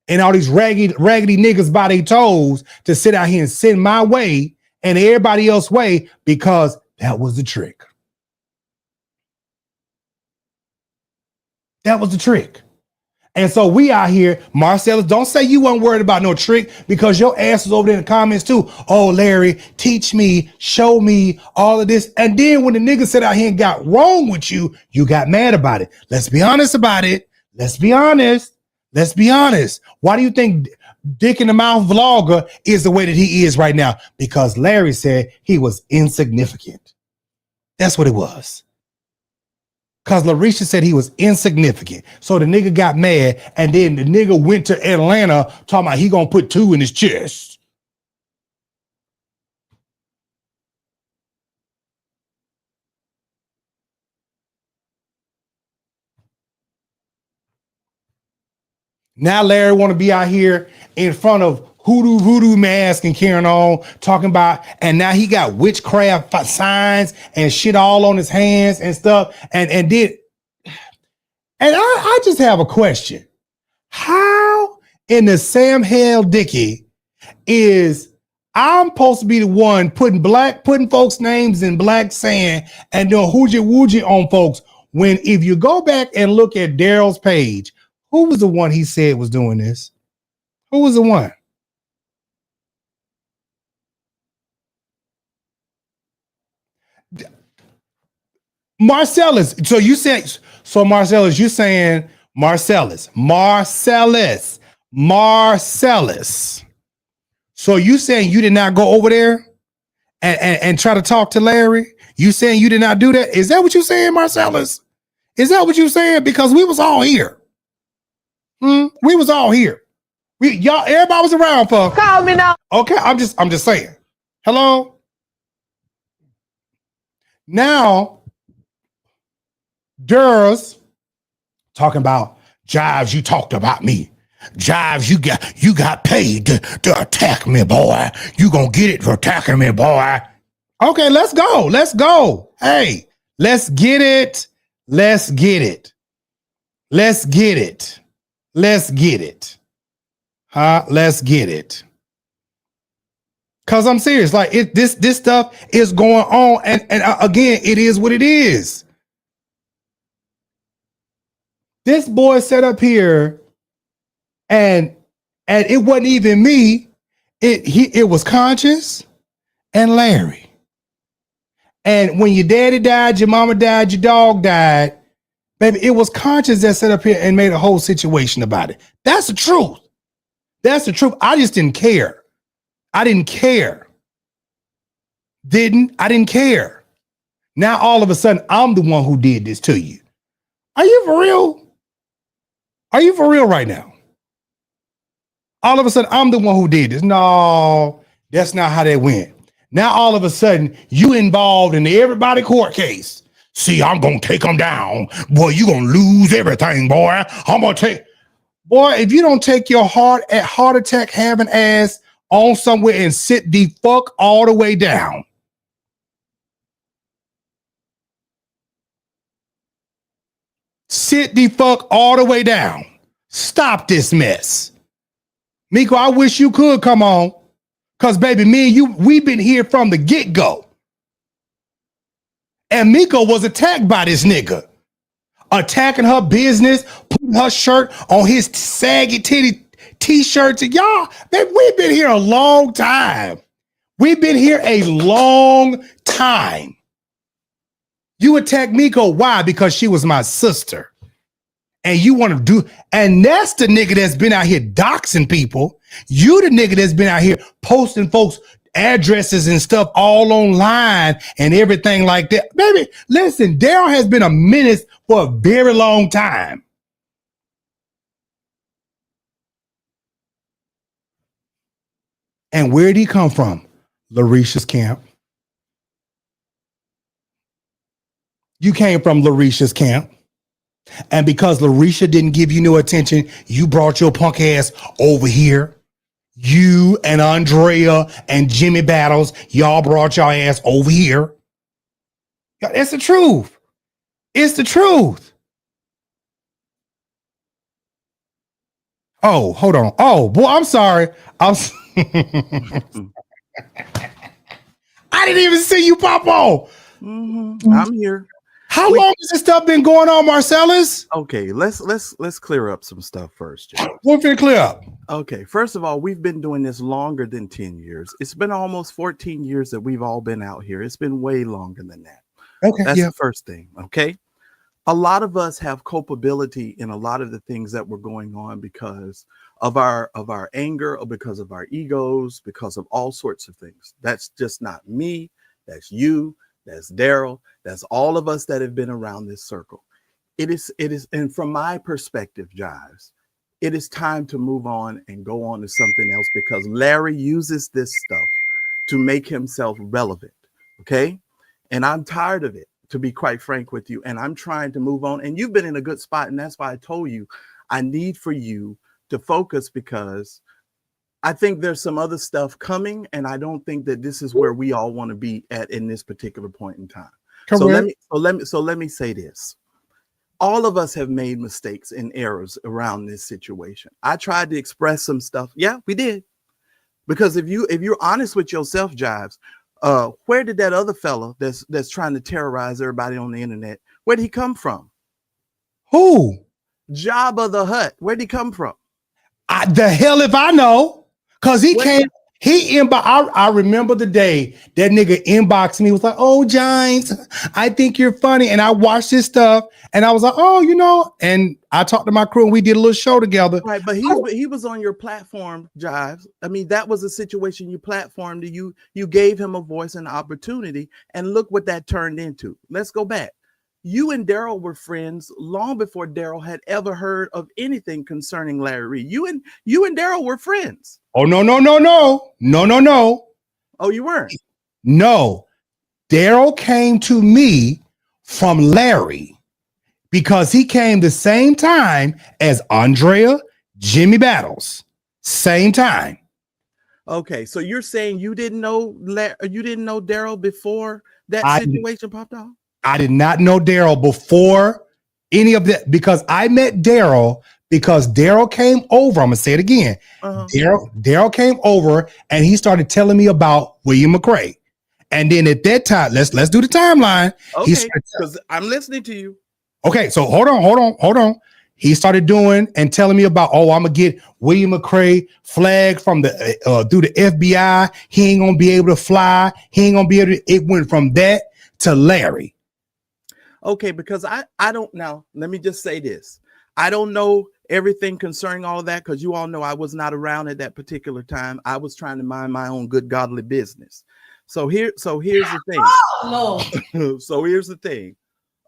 and all these raggedy niggas by their toes to sit out here and send my way and everybody else's way because that was the trick. That was the trick. And so we out here, Marcellus, don't say you weren't worried about no trick because your ass was over there in the comments too. Oh, Larry, teach me, show me all of this. And then when the nigga said out here and got wrong with you, you got mad about it. Let's be honest about it. Let's be honest. Let's be honest. Why do you think Dick in the Mouth vlogger is the way that he is right now? Because Larry said he was insignificant. That's what it was. Because Larisha said he was insignificant. So the nigga got mad, and then the nigga went to Atlanta talking about he gonna put 2 in his chest. Now Larry want to be out here in front of voodoo mask and carrying on, talking about, and now he got witchcraft signs and shit all on his hands and stuff. And I just have a question. How in the Sam Hell Dickey is I'm supposed to be the one putting folks' names in black sand and doing hoogie woogie on folks, when if you go back and look at Daryl's page, who was the one he said was doing this? Who was the one? Marcellus. So you said, so Marcellus, you saying Marcellus. So you saying you did not go over there and try to talk to Larry? You saying you did not do that? Is that what you saying, Marcellus? Is that what you saying? Because we was all here. We was all here. Everybody was around for. Call me now. Okay, I'm just saying. Hello. Now, Durs talking about Jives. You talked about me. Jives, you got paid to attack me, boy. You gonna get it for attacking me, boy. Okay, let's go. Let's go. Hey, let's get it. Let's get it. Let's get it. Let's get it. Let's get it. Cause I'm serious. Like this stuff is going on, and again, it is what it is. This boy set up here, and it wasn't even me. It was Conscious and Larry. And when your daddy died, your mama died, your dog died, baby, it was Conscious that set up here and made a whole situation about it. That's the truth. That's the truth. I just didn't care. I didn't care. I didn't care. Now all of a sudden, I'm the one who did this to you. Are you for real? Are you for real right now? All of a sudden, I'm the one who did this. No, that's not how that went. Now all of a sudden, you involved in the everybody court case. See, I'm gonna take them down. Boy, you gonna lose everything, boy. I'm gonna take. Boy, if you don't take your heart attack having ass on somewhere and sit the fuck all the way down. Sit the fuck all the way down. Stop this mess. Miko, I wish you could come on. Because, baby, me and you, we've been here from the get-go. And Miko was attacked by this nigga. Attacking her business, putting her shirt on his saggy titty t-shirts. And y'all, baby, we've been here a long time. We've been here a long time. You attacked Miko. Why? Because she was my sister. And you want to do, and that's the nigga that's been out here doxing people. You the nigga that's been out here posting folks' addresses and stuff all online and everything like that. Baby, listen, Daryl has been a menace for a very long time. And where'd he come from? Larisha's camp. You came from Larisha's camp. And because Larisha didn't give you no attention, you brought your punk ass over here. You and Andrea and Jimmy Battles, y'all brought your ass over here. It's the truth. It's the truth. Oh, hold on. Oh, boy, I'm sorry. I didn't even see you pop on. I'm here. How long has this stuff been going on, Marcellus? Okay, let's clear up some stuff first, James. We're finna clear up. Okay, first of all, we've been doing this longer than 10 years. It's been almost 14 years that we've all been out here. It's been way longer than that. Okay, that's yeah. the first thing. Okay, a lot of us have culpability in a lot of the things that were going on because of our anger or because of our egos, because of all sorts of things. That's just not me. That's you. That's Daryl. That's all of us that have been around this circle. it is, and from my perspective, Jives, it is time to move on and go on to something else because Larry uses this stuff to make himself relevant. Okay. And I'm tired of it, to be quite frank with you. And I'm trying to move on. And you've been in a good spot. And that's why I told you I need for you to focus, because I think there's some other stuff coming. And I don't think that this is where we all want to be at in this particular point in time. So let me say this. All of us have made mistakes and errors around this situation. I tried to express some stuff. Yeah, we did. Because if you're honest with yourself, Jives, where did that other fella that's trying to terrorize everybody on the internet, where'd he come from? Who? Jabba the Hutt. Where'd he come from? The hell if I know. Cause he came. I remember the day that nigga inboxed me, was like, "Oh, Giants, I think you're funny." And I watched his stuff and I was like, "Oh, you know," and I talked to my crew and we did a little show together. Right, but he was on your platform, Jives. I mean, that was a situation you platformed. You gave him a voice and opportunity, and look what that turned into. Let's go back. You and Daryl were friends long before Daryl had ever heard of anything concerning Larry Reed. You and Daryl were friends. Oh, no. Oh, you weren't? No. Daryl came to me from Larry because he came the same time as Andrea, Jimmy Battles. Same time. Okay, so you're saying you didn't know Daryl before that situation popped off? I did not know Daryl before any of that, because I met Daryl because Daryl came over. I'm gonna say it again. Daryl came over and he started telling me about William McRae. And then at that time, let's do the timeline. Okay, because I'm listening to you. Okay, so hold on. He started doing and telling me about, I'm gonna get William McRae flagged from the through the FBI. He ain't gonna be able to fly. He ain't gonna be able to. It went from that to Larry. Okay, because I don't know. Let me just say this. I don't know everything concerning all of that, because you all know I was not around at that particular time. I was trying to mind my own good godly business. So here's the thing. Oh, no. So here's the thing.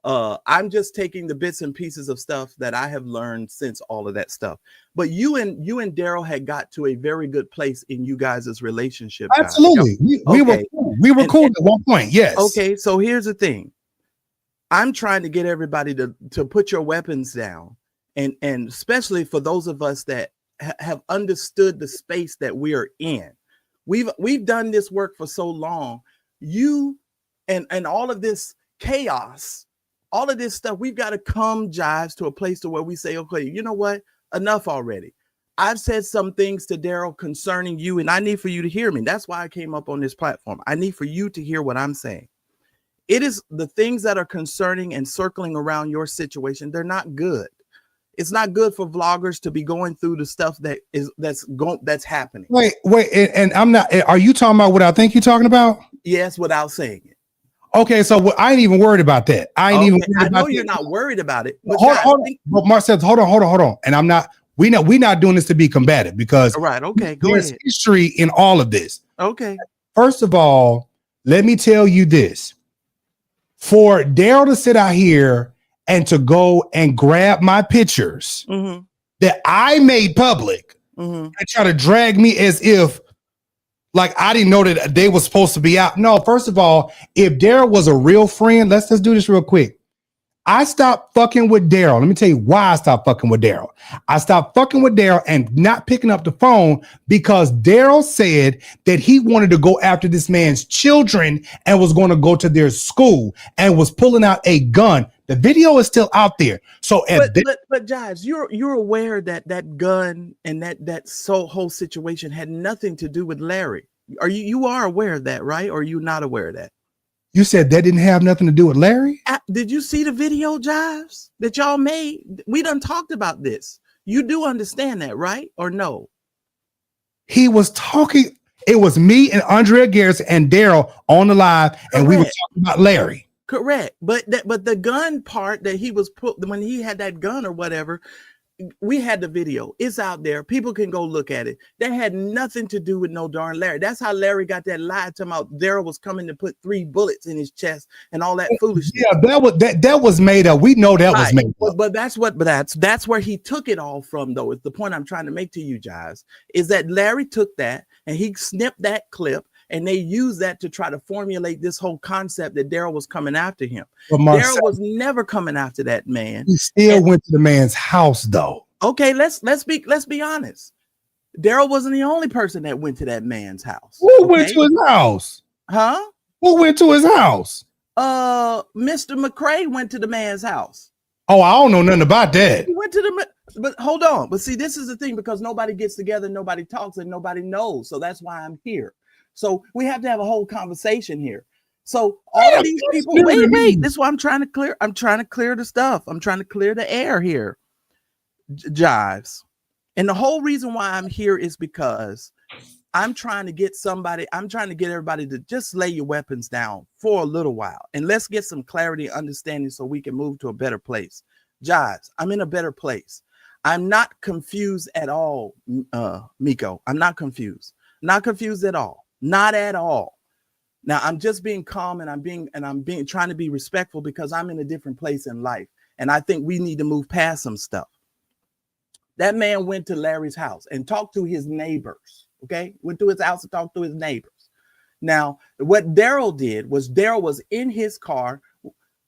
I'm just taking the bits and pieces of stuff that I have learned since all of that stuff. But you and Daryl had got to a very good place in you guys' relationship. Absolutely. We were cool at one point. Yes. Okay, so here's the thing. I'm trying to get everybody to put your weapons down, and especially for those of us that have understood the space that we are in. We've done this work for so long. You and all of this chaos, all of this stuff, we've got to come, Jives, to a place to where we say, okay, you know what? Enough already. I've said some things to Daryl concerning you, and I need for you to hear me. That's why I came up on this platform. I need for you to hear what I'm saying. It is the things that are concerning and circling around your situation. They're not good. It's not good for vloggers to be going through the stuff that's happening. Wait, and I'm not. Are you talking about what I think you're talking about? Yes, without saying it. Okay, so I ain't even worried about that. I know you're not worried about it. But but Marcel, hold on. And I'm not. We not doing this to be combative, because right. Okay, go there's ahead. History in all of this. Okay. First of all, let me tell you this. For Daryl to sit out here and to go and grab my pictures that I made public and try to drag me as if like I didn't know that they were supposed to be out. No, first of all, if Daryl was a real friend, let's do this real quick. I stopped fucking with Daryl. Let me tell you why I stopped fucking with Daryl. I stopped fucking with Daryl and not picking up the phone because Daryl said that he wanted to go after this man's children and was going to go to their school and was pulling out a gun. The video is still out there. So, but Jives, you're aware that that gun and that whole situation had nothing to do with Larry. You are aware of that, right? Or are you not aware of that? You said that didn't have nothing to do with Larry? Did you see the video, Jives, that y'all made? We done talked about this. You do understand that, right? Or no? He was talking. It was me and Andrea Garrison and Daryl on the live, and we were talking about Larry. Correct. But the gun part that he was put when he had that gun or whatever, we had the video. It's out there. People can go look at it. That had nothing to do with no darn Larry. That's how Larry got that lie talking about Daryl was coming to put 3 bullets in his chest and all that foolishness. Yeah, that was made up. We know that was made up. But that's where he took it all from, though. Is the point I'm trying to make to you guys, is that Larry took that and he snipped that clip. And they used that to try to formulate this whole concept that Daryl was coming after him. Daryl was never coming after that man. He still went to the man's house, though. Okay, let's be honest. Daryl wasn't the only person that went to that man's house. Who went to his house? Huh? Who went to his house? Mr. McCray went to the man's house. Oh, I don't know nothing about that. He went to but hold on. But see, this is the thing, because nobody gets together, nobody talks, and nobody knows. So that's why I'm here. So we have to have a whole conversation here. So all of these people, wait. This is why I'm trying to clear. I'm trying to clear the stuff. I'm trying to clear the air here. Jives. And the whole reason why I'm here is because I'm trying to get everybody to just lay your weapons down for a little while. And let's get some clarity and understanding so we can move to a better place. Jives, I'm in a better place. I'm not confused at all, Miko. I'm not confused. Not confused at all. Not at all. Now I'm just being calm and I'm being trying to be respectful because I'm in a different place in life. And I think we need to move past some stuff. That man went to Larry's house and talked to his neighbors. Okay. Went to his house and talked to his neighbors. Now, what Daryl did was Daryl was in his car.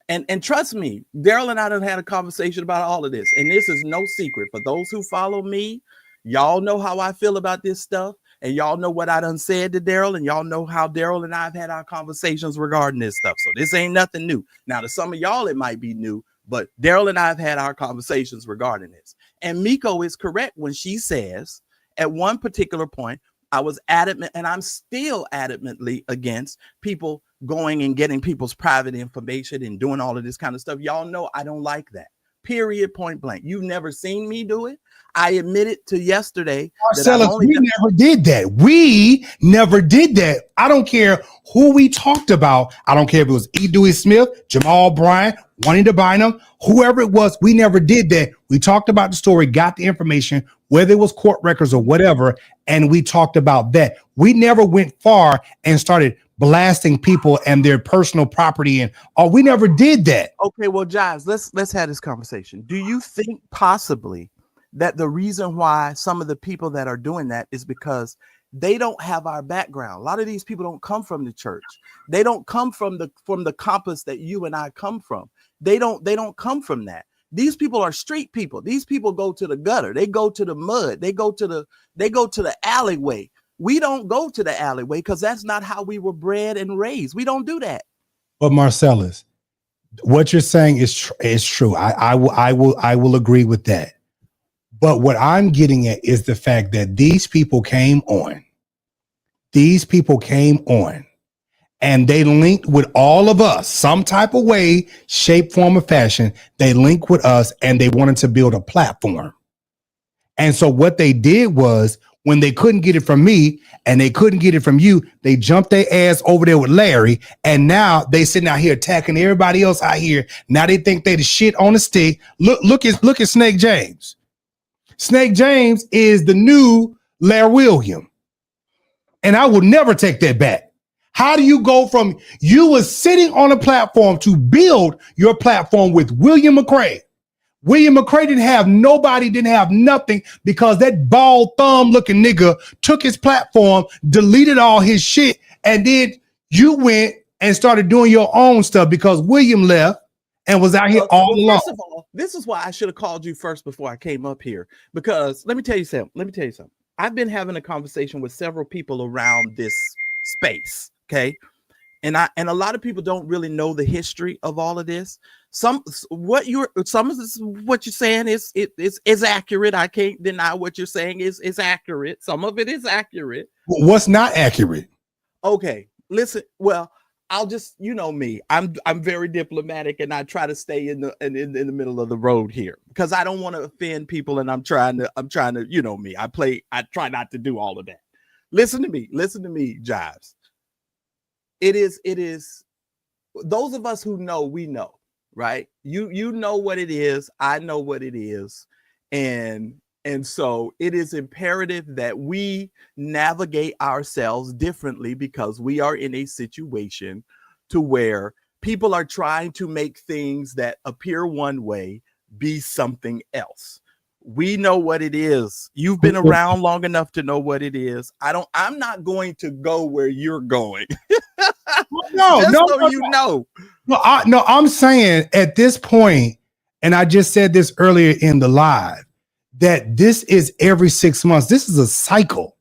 And trust me, Daryl and I done had a conversation about all of this. And this is no secret. For those who follow me, y'all know how I feel about this stuff. And y'all know what I done said to Daryl, and y'all know how Daryl and I have had our conversations regarding this stuff. So this ain't nothing new. Now, to some of y'all, it might be new, but Daryl and I have had our conversations regarding this. And Miko is correct when she says at one particular point, I was adamant, and I'm still adamantly against people going and getting people's private information and doing all of this kind of stuff. Y'all know I don't like that. Period, point blank. You've never seen me do it. I admitted to yesterday Marcellus, we never did that. We never did that. I don't care who we talked about. I don't care if it was E. Dewey Smith, Jamal Bryant, Juanita Bynum, whoever it was. We never did that. We talked about the story, got the information, whether it was court records or whatever, and we talked about that. We never went far and started blasting people and their personal property, and we never did that. Okay, well, Giles, let's have this conversation. Do you think possibly that the reason why some of the people that are doing that is because they don't have our background? A lot of these people don't come from the church. They don't come from the compass that you and I come from. They don't come from that. These people are street people. These people go to the gutter. They go to the mud. They go to the alleyway. We don't go to the alleyway because that's not how we were bred and raised. We don't do that. But Marcellus, what you're saying is true. I will agree with that. But what I'm getting at is the fact that these people came on. And they linked with all of us, some type of way, shape, form, or fashion. They linked with us and they wanted to build a platform. And so what they did was, when they couldn't get it from me and they couldn't get it from you, they jumped their ass over there with Larry. And now they sitting out here attacking everybody else out here. Now they think they the shit on the stick. Look at Snake James. Snake James is the new Larry William. And I will never take that back. How do you go from you was sitting on a platform to build your platform with William McCray? William McCray didn't have nothing because that bald thumb looking nigga took his platform, deleted all his shit, and then you went and started doing your own stuff because William left and was out here all along. First of all, this is why I should have called you first before I came up here, because let me tell you something. I've been having a conversation with several people around this space, okay? And a lot of people don't really know the history of all of this. Some of what you're saying is accurate. I can't deny what you're saying is accurate. Some of it is accurate. What's not accurate? Okay, listen. Well, I'll just, you know me. I'm very diplomatic and I try to stay in the middle of the road here because I don't want to offend people, and I'm trying to, you know me. I try not to do all of that. Listen to me, Jives. It is those of us who know, we know, right? You know what it is. I know what it is. And so it is imperative that we navigate ourselves differently, because we are in a situation to where people are trying to make things that appear one way be something else. We know what it is. You've been around long enough to know what it is. I'm not going to go where you're going. No, Just no, so no, you know. no, I'm saying at this point, and I just said this earlier in the live, that this is every 6 months. This is a cycle.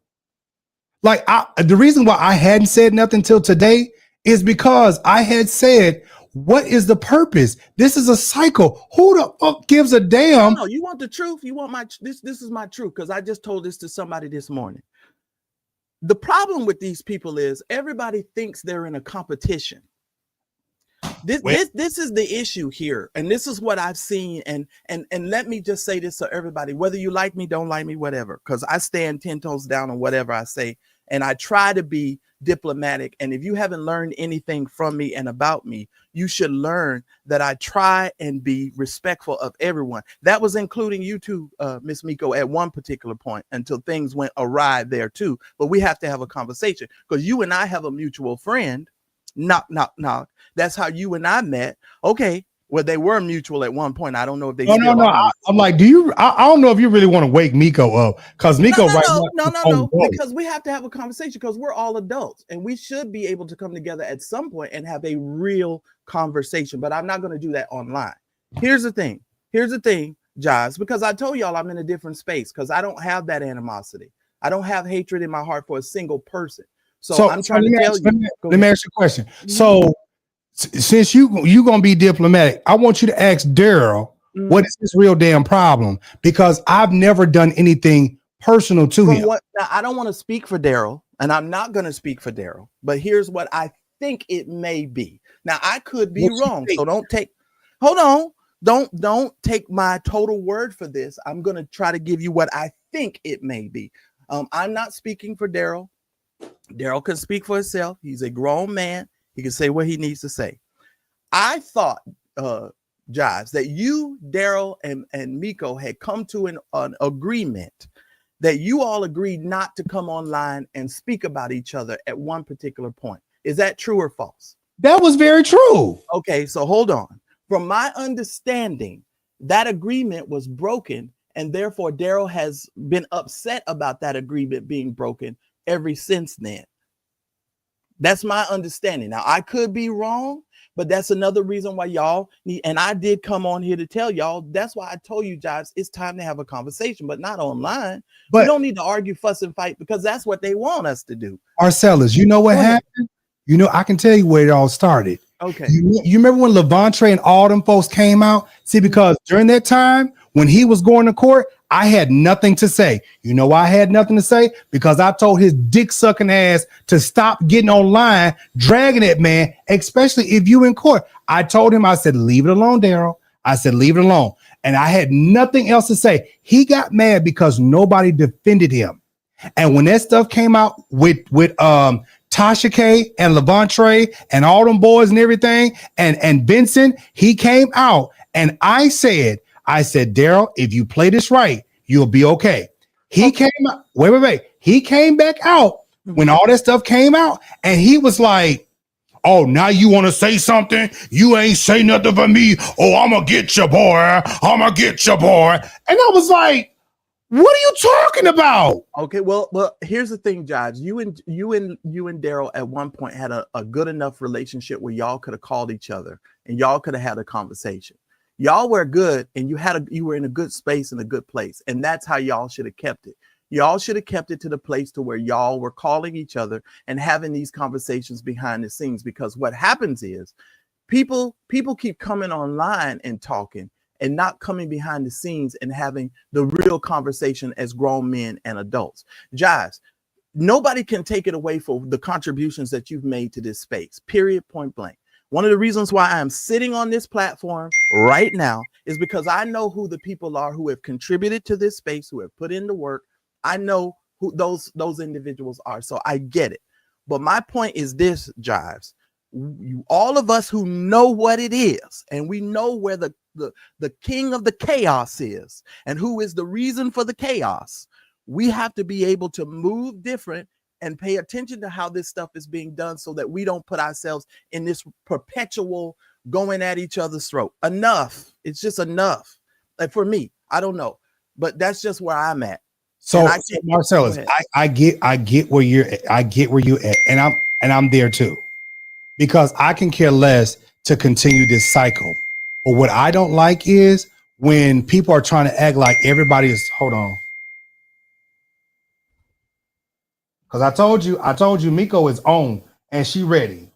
Like the reason why I hadn't said nothing till today is because I had said, what is the purpose? This is a cycle. Who the fuck gives a damn? No, you want the truth? You want this is my truth, because I just told this to somebody this morning. The problem with these people is everybody thinks they're in a competition. This is the issue here, and this is what I've seen. And let me just say this to everybody, whether you like me, don't like me, whatever, because I stand 10 toes down on whatever I say, and I try to be diplomatic. And if you haven't learned anything from me and about me, you should learn that I try and be respectful of everyone. That was including you too, Miss Miko, at one particular point, until things went awry there too. But we have to have a conversation, because you and I have a mutual friend. Knock, knock, knock. That's how you and I met. Okay. Well, they were mutual at one point. I don't know if they. No. I'm like, do you? I don't know if you really want to wake Miko up, because Miko no. Because we have to have a conversation, because we're all adults and we should be able to come together at some point and have a real conversation. But I'm not going to do that online. Here's the thing, Jives, because I told y'all I'm in a different space, because I don't have that animosity. I don't have hatred in my heart for a single person. So I'm trying to tell you. Let me ask you a question. So since you gonna be diplomatic, I want you to ask Daryl, what is his real damn problem? Because I've never done anything personal to him. Now, I don't want to speak for Daryl, and I'm not going to speak for Daryl, but here's what I think it may be. Now, I could be wrong, so don't take my total word for this. I'm going to try to give you what I think it may be. I'm not speaking for Daryl. Daryl can speak for himself. He's a grown man. He can say what he needs to say. I thought, Jives, that you, Daryl, and Miko had come to an agreement that you all agreed not to come online and speak about each other at one particular point. Is that true or false? That was very true. Okay, so hold on. From my understanding, that agreement was broken, and therefore Daryl has been upset about that agreement being broken ever since then. That's my understanding. Now, I could be wrong, but that's another reason why y'all need, and I did come on here to tell y'all, that's why I told you, Jives, it's time to have a conversation, but not online. But we don't need to argue, fuss, and fight, because that's what they want us to do. Arcellus, you know what happened? You know, I can tell you where it all started. Okay. You remember when Levante and all them folks came out? See, because during that time, when he was going to court, I had nothing to say. You know why I had nothing to say? Because I told his dick sucking ass to stop getting online, dragging that man, especially if you in court. I told him, I said, leave it alone, Daryl. I said, leave it alone. And I had nothing else to say. He got mad because nobody defended him. And when that stuff came out with Tasha K and Levante and all them boys and everything, and Benson, he came out and I said, Daryl, if you play this right, you'll be okay. He came out. Wait. He came back out when all that stuff came out, and he was like, oh, now you want to say something? You ain't say nothing for me. Oh, I'm going to get you, boy. I'm going to get you, boy. And I was like, what are you talking about? Okay, well, here's the thing, Jives. You and Daryl at one point had a good enough relationship where y'all could have called each other and y'all could have had a conversation. Y'all were good, and you were in a good space and a good place, and that's how y'all should have kept it. Y'all should have kept it to the place to where y'all were calling each other and having these conversations behind the scenes, because what happens is people keep coming online and talking and not coming behind the scenes and having the real conversation as grown men and adults. Jives, nobody can take it away for the contributions that you've made to this space, period, point blank. One of the reasons why I'm sitting on this platform right now is because I know who the people are who have contributed to this space, who have put in the work. I know who those individuals are, so I get it. But my point is this, Jives. All of us who know what it is, and we know where the the king of the chaos is and who is the reason for the chaos, we have to be able to move different and pay attention to how this stuff is being done so that we don't put ourselves in this perpetual going at each other's throat. Enough. It's just enough. Like for me, I don't know, but that's just where I'm at. So, And Marcellus, I get where you're at, and I'm there too, because I can care less to continue this cycle. But what I don't like is when people are trying to act like everybody is. Hold on, because I told you, Miko is on and she ready.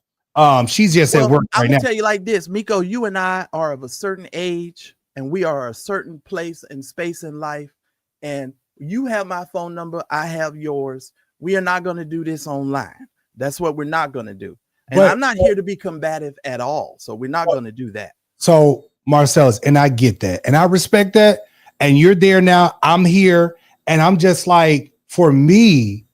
She's just at work I'm right gonna now. tell you like this, Miko, you and I are of a certain age and we are a certain place and space in life. And you have my phone number, I have yours. We are not going to do this online. That's what we're not going to do. And I'm not here to be combative at all. So we're not going to do that. So, Marcellus, and I get that, and I respect that. And you're there now. I'm here, and I'm just like, for me,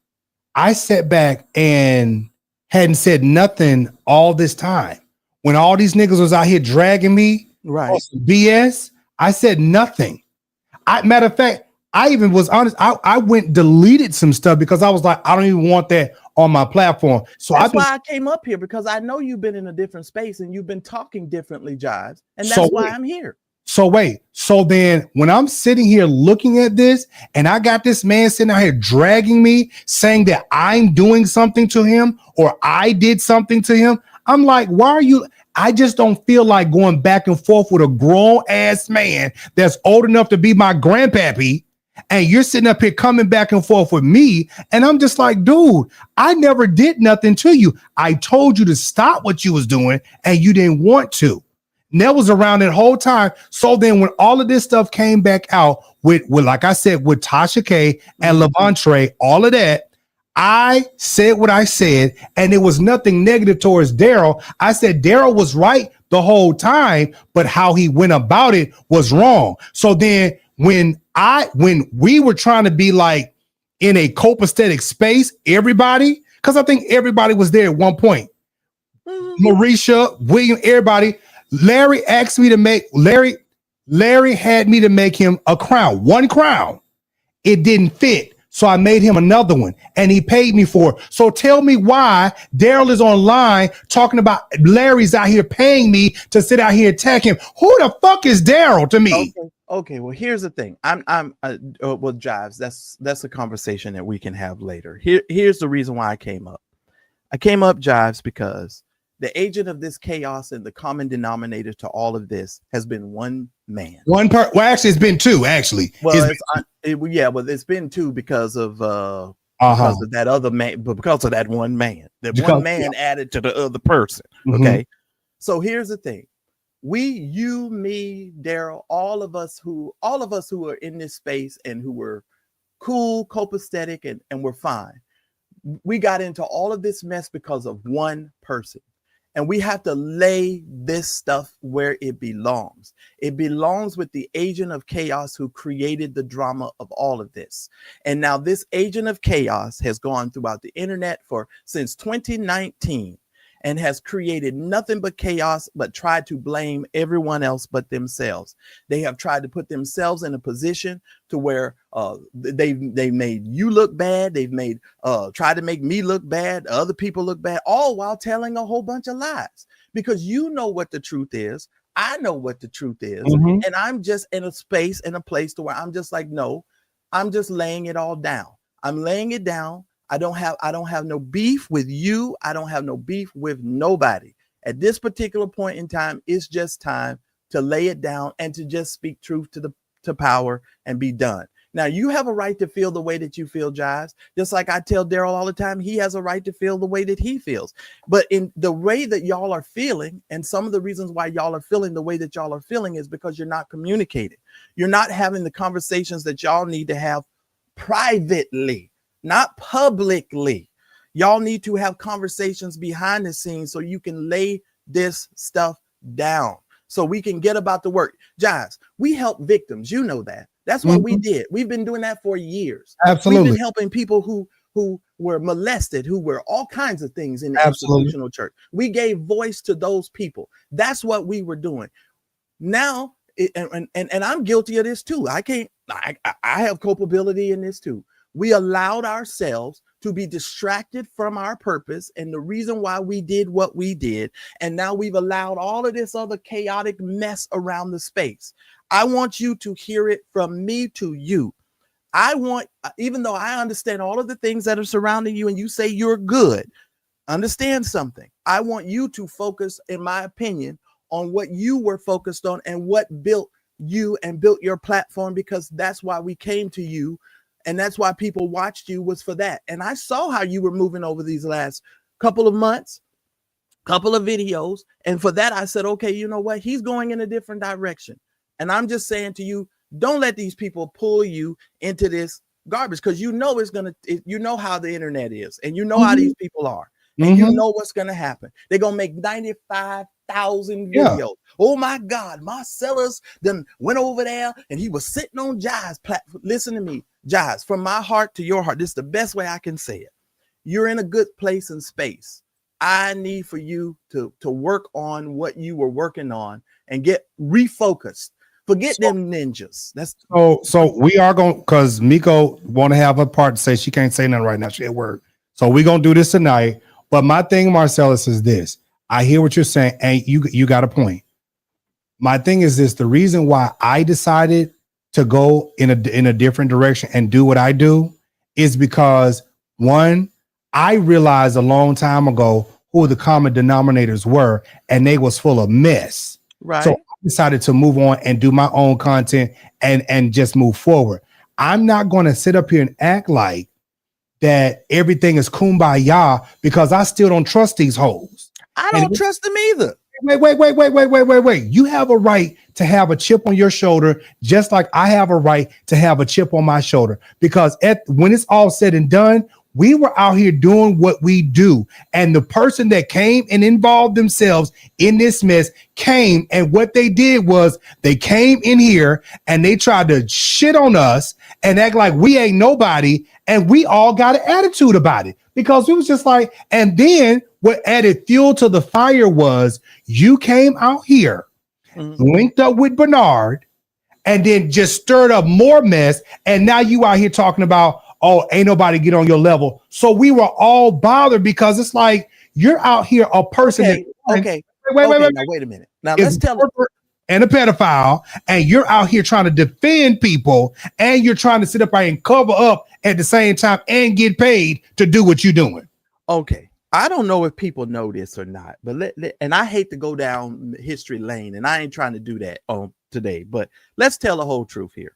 I sat back and hadn't said nothing all this time. When all these niggas was out here dragging me, right? BS. I said nothing. Matter of fact, I even was honest. I went deleted some stuff because I was like, I don't even want that on my platform. So that's why I came up here, because I know you've been in a different space and you've been talking differently, Jives, and that's why I'm here. So then when I'm sitting here looking at this and I got this man sitting out here dragging me, saying that I'm doing something to him or I did something to him, I'm like, why are you? I just don't feel like going back and forth with a grown ass man that's old enough to be my grandpappy. And you're sitting up here coming back and forth with me. And I'm just like, dude, I never did nothing to you. I told you to stop what you was doing and you didn't want to. Nell was around that whole time. So then when all of this stuff came back out with like I said, with Tasha K and Levante, all of that, I said what I said, and it was nothing negative towards Daryl. I said Daryl was right the whole time, but how he went about it was wrong. So then when we were trying to be like in a copacetic space, everybody, because I think everybody was there at one point. Marisha, William, everybody. Larry asked me to make Larry had me to make him a crown, one crown. It didn't fit. So I made him another one and he paid me for it. So tell me why Daryl is online talking about Larry's out here paying me to sit out here and attack him. Who the fuck is Daryl to me? Okay. Well, here's the thing. Well, Jives, that's a conversation that we can have later. Here's the reason why I came up. I came up, Jives, because the agent of this chaos and the common denominator to all of this has been one man. Well, actually, it's been two. Actually, it's been two because of that other man, but because of that one man. One man added to the other person. Okay, so here's the thing: you, me, Daryl, all of us who are in this space and who were cool, copacetic, and we're fine. We got into all of this mess because of one person. And we have to lay this stuff where it belongs. It belongs with the agent of chaos who created the drama of all of this. And now this agent of chaos has gone throughout the internet since 2019 and has created nothing but chaos, but tried to blame everyone else but themselves. They have tried to put themselves in a position to where they made you look bad. They've tried to make me look bad, other people look bad, all while telling a whole bunch of lies. Because you know what the truth is. I know what the truth is. And I'm just in a space, in a place to where I'm just like, no, I'm just laying it all down. I'm laying it down. I don't have no beef with you. I don't have no beef with nobody. At this particular point in time, it's just time to lay it down and to just speak truth to power and be done. Now, you have a right to feel the way that you feel, Jives. Just like I tell Daryl all the time, he has a right to feel the way that he feels. But in the way that y'all are feeling, and some of the reasons why y'all are feeling the way that y'all are feeling is because you're not communicating. You're not having the conversations that y'all need to have privately, not publicly. Y'all need to have conversations behind the scenes so you can lay this stuff down so we can get about the work. Jives, we help victims. You know that. That's what we did. We've been doing that for years. Absolutely. We've been helping people who were molested, who were all kinds of things in the institutional church. We gave voice to those people. That's what we were doing. Now, and I'm guilty of this too. I have culpability in this too. We allowed ourselves to be distracted from our purpose and the reason why we did what we did. And now we've allowed all of this other chaotic mess around the space. I want you to hear it from me to you. I want, even though I understand all of the things that are surrounding you and you say you're good, understand something. I want you to focus, in my opinion, on what you were focused on and what built you and built your platform, because that's why we came to you. And that's why people watched you, was for that. And I saw how you were moving over these last couple of months, couple of videos. And for that, I said, okay, you know what? He's going in a different direction. And I'm just saying to you, don't let these people pull you into this garbage, because you know you know how the internet is, and you know how these people are, and you know what's going to happen. They're going to make 95,000 videos. Oh my God, Marcellus then went over there and he was sitting on Jai's platform. Listen to me, Jai, from my heart to your heart. This is the best way I can say it. You're in a good place and space. I need for you to work on what you were working on and get refocused. Forget them ninjas. That's so we are going, because Miko want to have a part to say. She can't say nothing right now. She at work. So we're going to do this tonight. But my thing, Marcellus, is this. I hear what you're saying, and you got a point. My thing is this: the reason why I decided to go in a different direction and do what I do is because, one, I realized a long time ago who the common denominators were, and they was full of mess. right. So I decided to move on and do my own content and just move forward. I'm not going to sit up here and act like that everything is kumbaya, because I still don't trust these hoes. I don't trust them either. Wait. You have a right to have a chip on your shoulder, just like I have a right to have a chip on my shoulder. Because when it's all said and done, we were out here doing what we do. And the person that came and involved themselves in this mess came, and what they did was they came in here and they tried to shit on us and act like we ain't nobody. And we all got an attitude about it, because it was just like, and then what added fuel to the fire was you came out here, linked up with Bernard, and then just stirred up more mess. And now you out here talking about, oh, ain't nobody get on your level. So we were all bothered, because it's like, you're out here a person. Okay. Wait Now, wait a minute. Now let's tell them. And a pedophile, and you're out here trying to defend people, and you're trying to sit up and cover up at the same time and get paid to do what you're doing. Okay. I don't know if people know this or not, but and I hate to go down history lane, and I ain't trying to do that today, but let's tell the whole truth here.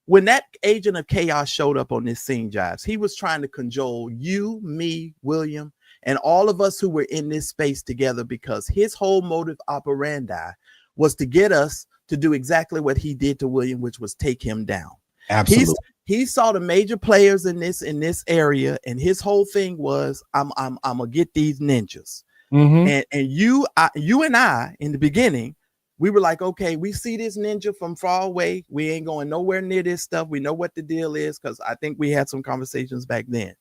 When that agent of chaos showed up on this scene, Jives, he was trying to cajole you, me, William, and all of us who were in this space together, because his whole motive operandi was to get us to do exactly what he did to William, which was take him down. Absolutely. He saw the major players in this area, and his whole thing was, I'm gonna get these ninjas. And you and I in the beginning, we were like, okay, we see this ninja from far away. We ain't going nowhere near this stuff. We know what the deal is, because I think we had some conversations back then.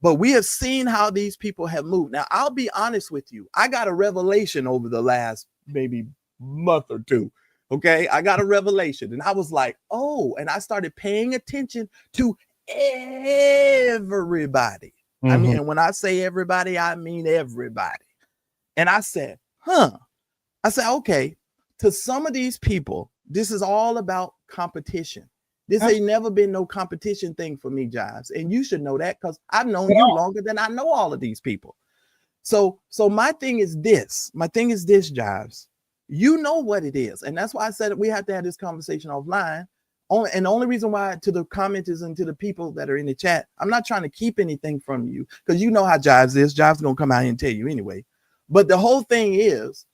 But we have seen how these people have moved. Now, I'll be honest with you. I got a revelation over the last maybe month or two. Okay, I got a revelation, and I was like, oh, and I started paying attention to everybody. I mean, and when I say everybody, I mean everybody. And I said, okay, to some of these people, this is all about competition. This ain't never been no competition thing for me, Jives. And you should know that, because I've known you longer than I know all of these people. So my thing is this. My thing is this, Jives. You know what it is. And that's why I said we have to have this conversation offline. And the only reason why, to the commenters and to the people that are in the chat, I'm not trying to keep anything from you, because you know how Jives is. Jives going to come out here and tell you anyway. But the whole thing is,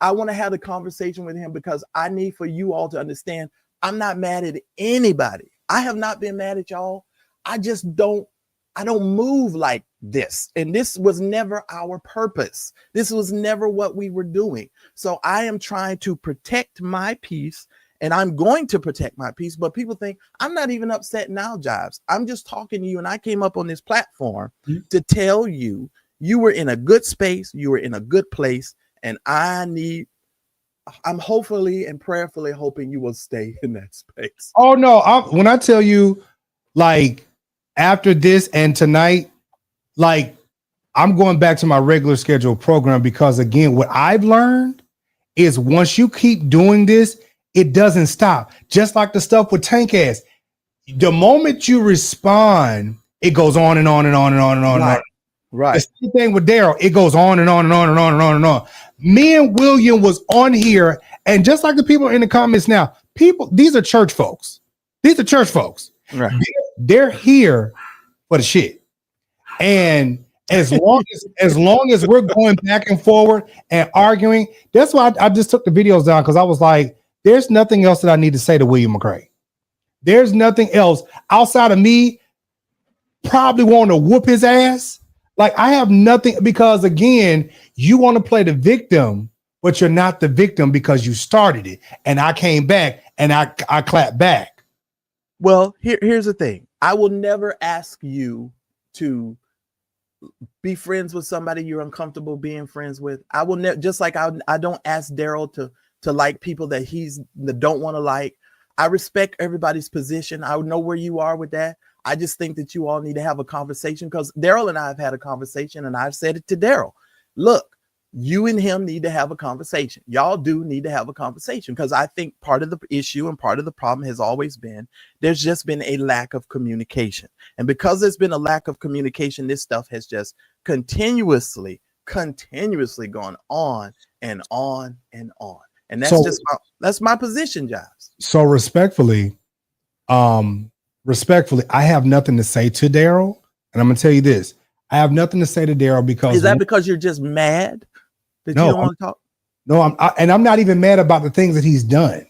I want to have a conversation with him, because I need for you all to understand I'm not mad at anybody. I have not been mad at y'all. I don't move like this. And this was never our purpose. This was never what we were doing. So I am trying to protect my peace, and I'm going to protect my peace. But people think I'm not even upset now, Jives. I'm just talking to you, and I came up on this platform to tell you, you were in a good space. You were in a good place. And I need I'm hopefully and prayerfully hoping you will stay in that space. Oh no, when I tell you, like after this and tonight, like I'm going back to my regular scheduled program because again, what I've learned is once you keep doing this, it doesn't stop. Just like the stuff with Tank Ass. The moment you respond, it goes on and on and on and on and on and on. Right. The same thing with Daryl, it goes on and on and on and on and on and on. Me and William was on here, and just like the people in the comments now, these are church folks. These are church folks. Right. They're here for the shit. And as long as we're going back and forward and arguing, that's why I just took the videos down because I was like, there's nothing else that I need to say to William McCray. There's nothing else outside of me probably wanting to whoop his ass. Like I have nothing because again, you want to play the victim, but you're not the victim because you started it. And I came back and I clapped back. Well, here's the thing. I will never ask you to be friends with somebody you're uncomfortable being friends with. I will never, just like I don't ask Daryl to like people that don't want to like. I respect everybody's position. I know where you are with that. I just think that you all need to have a conversation because Daryl and I have had a conversation and I've said it to Daryl. Look, you and him need to have a conversation. Y'all do need to have a conversation because I think part of the issue and part of the problem has always been there's just been a lack of communication. And because there's been a lack of communication, this stuff has just continuously gone on and on and on. And that's that's my position, Giles. So respectfully, I have nothing to say to Daryl. And I'm gonna tell you this. I have nothing to say to Daryl because is that because you're just mad that you don't want to talk? No, I'm not even mad about the things that he's done.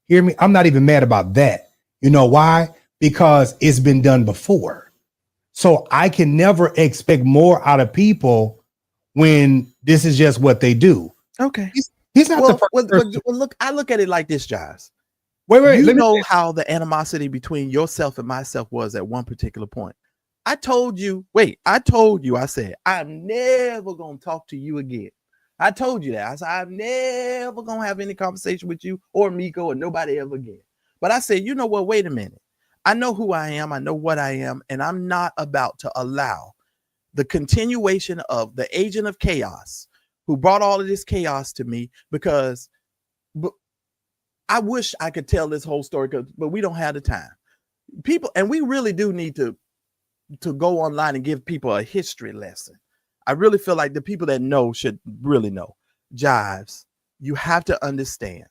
Hear me? I'm not even mad about that. You know why? Because it's been done before. So I can never expect more out of people when this is just what they do. Okay. He's not the first person. Well, look, I look at it like this, Giles. Wait. You know how the animosity between yourself and myself was at one particular point. I told you, I said, I'm never going to talk to you again. I told you that. I said, I'm never going to have any conversation with you or Miko or nobody ever again. But I said, you know what? Wait a minute. I know who I am. I know what I am. And I'm not about to allow the continuation of the agent of chaos who brought all of this chaos to me because I wish I could tell this whole story, but we don't have the time. People, and we really do need to go online and give people a history lesson. I really feel like the people that know should really know. Jives, you have to understand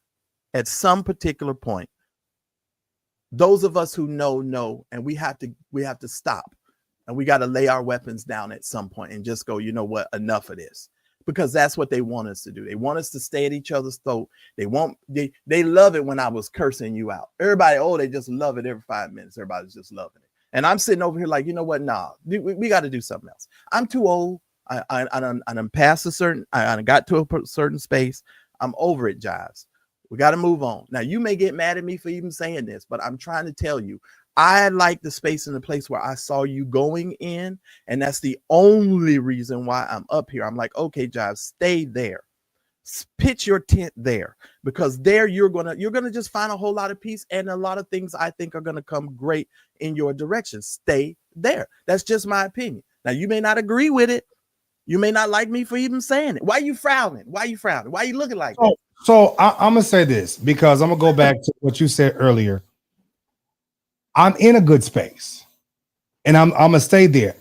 at some particular point, those of us who know, and we have to stop and we got to lay our weapons down at some point and just go, you know what, enough of this. Because that's what they want us to do. They want us to stay at each other's throat. They love it when I was cursing you out. Everybody, they just love it every 5 minutes. Everybody's just loving it. And I'm sitting over here like, you know what? Nah, we got to do something else. I'm too old. I'm past I got to a certain space. I'm over it, Jives. We got to move on. Now, you may get mad at me for even saying this, but I'm trying to tell you, I like the space and the place where I saw you going in. And that's the only reason why I'm up here. I'm like, okay, Jives, stay there. Pitch your tent there, because there you're gonna just find a whole lot of peace and a lot of things I think are gonna come great in your direction. Stay there. That's just my opinion. Now, you may not agree with it. You may not like me for even saying it. Why are you frowning? Why are you looking like that? So I'm gonna say this because I'm gonna go back to what you said earlier. I'm in a good space, and I'm gonna stay there.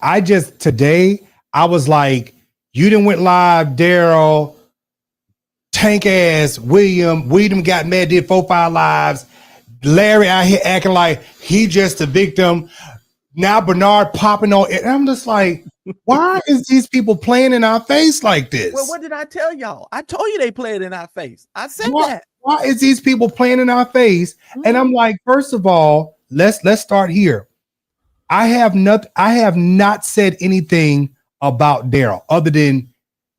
Today I was like, you didn't went live, Daryl. Tank ass William got mad, did 4-5 lives. Larry out here acting like he just a victim. Now Bernard popping on it. And I'm just like, why is these people playing in our face like this? Well, what did I tell y'all? I told you they played in our face. I said that. Why is these people playing in our face? Mm-hmm. And I'm like, first of all, let's start here. I have not said anything about Daryl other than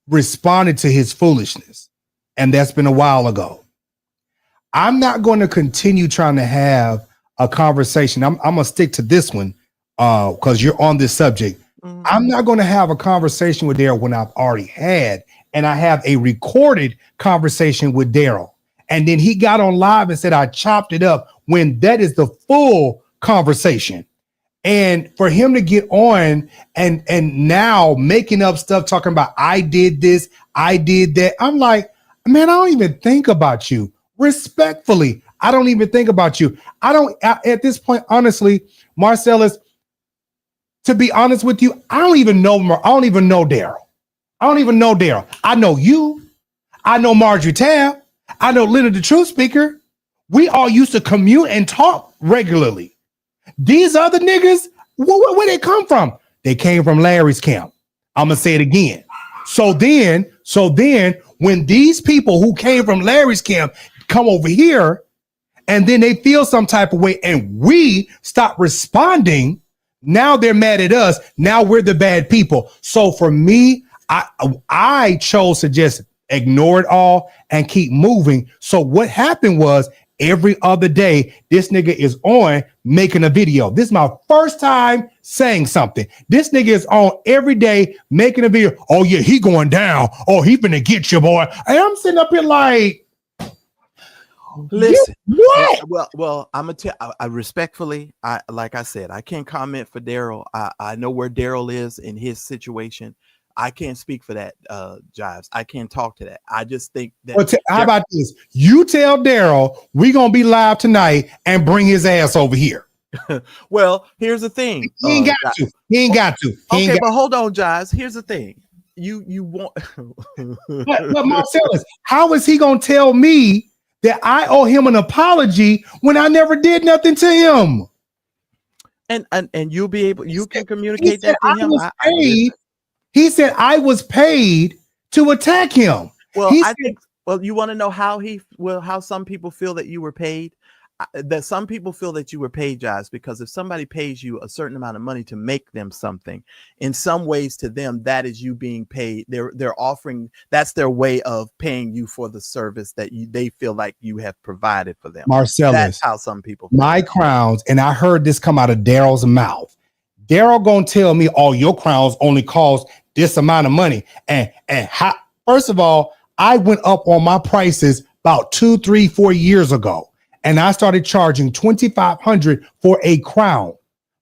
responded to his foolishness. And that's been a while ago. I'm not going to continue trying to have a conversation. I'm going to stick to this one because you're on this subject. Mm-hmm. I'm not going to have a conversation with Daryl when I've already had, and I have a recorded conversation with Daryl. And then he got on live and said, I chopped it up, when that is the full conversation. And for him to get on and now making up stuff, talking about, I did this, I did that. I'm like, man, I don't even think about you. Respectfully, I don't even think about you. At this point, honestly, Marcellus, to be honest with you, I don't even know Daryl. I don't even know Daryl. I know you. I know Marjorie Tabb. I know Leonard the Truth Speaker. We all used to commute and talk regularly. These other niggas, where they come from? They came from Larry's camp. I'm gonna say it again. So then, when these people who came from Larry's camp come over here, and then they feel some type of way, and we stop responding, now they're mad at us. Now we're the bad people. So for me, I chose to just ignore it all and keep moving. So what happened was, every other day, this nigga is on making a video. This is my first time saying something. This nigga is on every day making a video. Oh yeah, he going down. Oh, he finna get you, boy. And I'm sitting up here like, listen, what? Well, I'm gonna tell. I respectfully, like I said, I can't comment for Daryl. I know where Daryl is in his situation. I can't speak for that, Jives. I can't talk to that. I just think that. Well, how about this? You tell Daryl we gonna be live tonight and bring his ass over here. Well, here's the thing. He ain't got to. He ain't got to. Okay, but hold on, Jives. Here's the thing. You want. but Marcellus, how is he gonna tell me that I owe him an apology when I never did nothing to him? And you'll be able. You can communicate that to him. He said I was paid to attack him. Well, think. Well, you want to know how how some people feel that you were paid. That some people feel that you were paid, Jives, because if somebody pays you a certain amount of money to make them something, in some ways to them that is you being paid. They're offering, that's their way of paying you for the service that they feel like you have provided for them. Marcellus, that's how some people feel. My crowns, and I heard this come out of Daryl's mouth. Daryl gonna tell me, oh, your crowns only cost this amount of money. And how, first of all, I went up on my prices about 2, 3, 4 years ago. And I started charging $2,500 for a crown.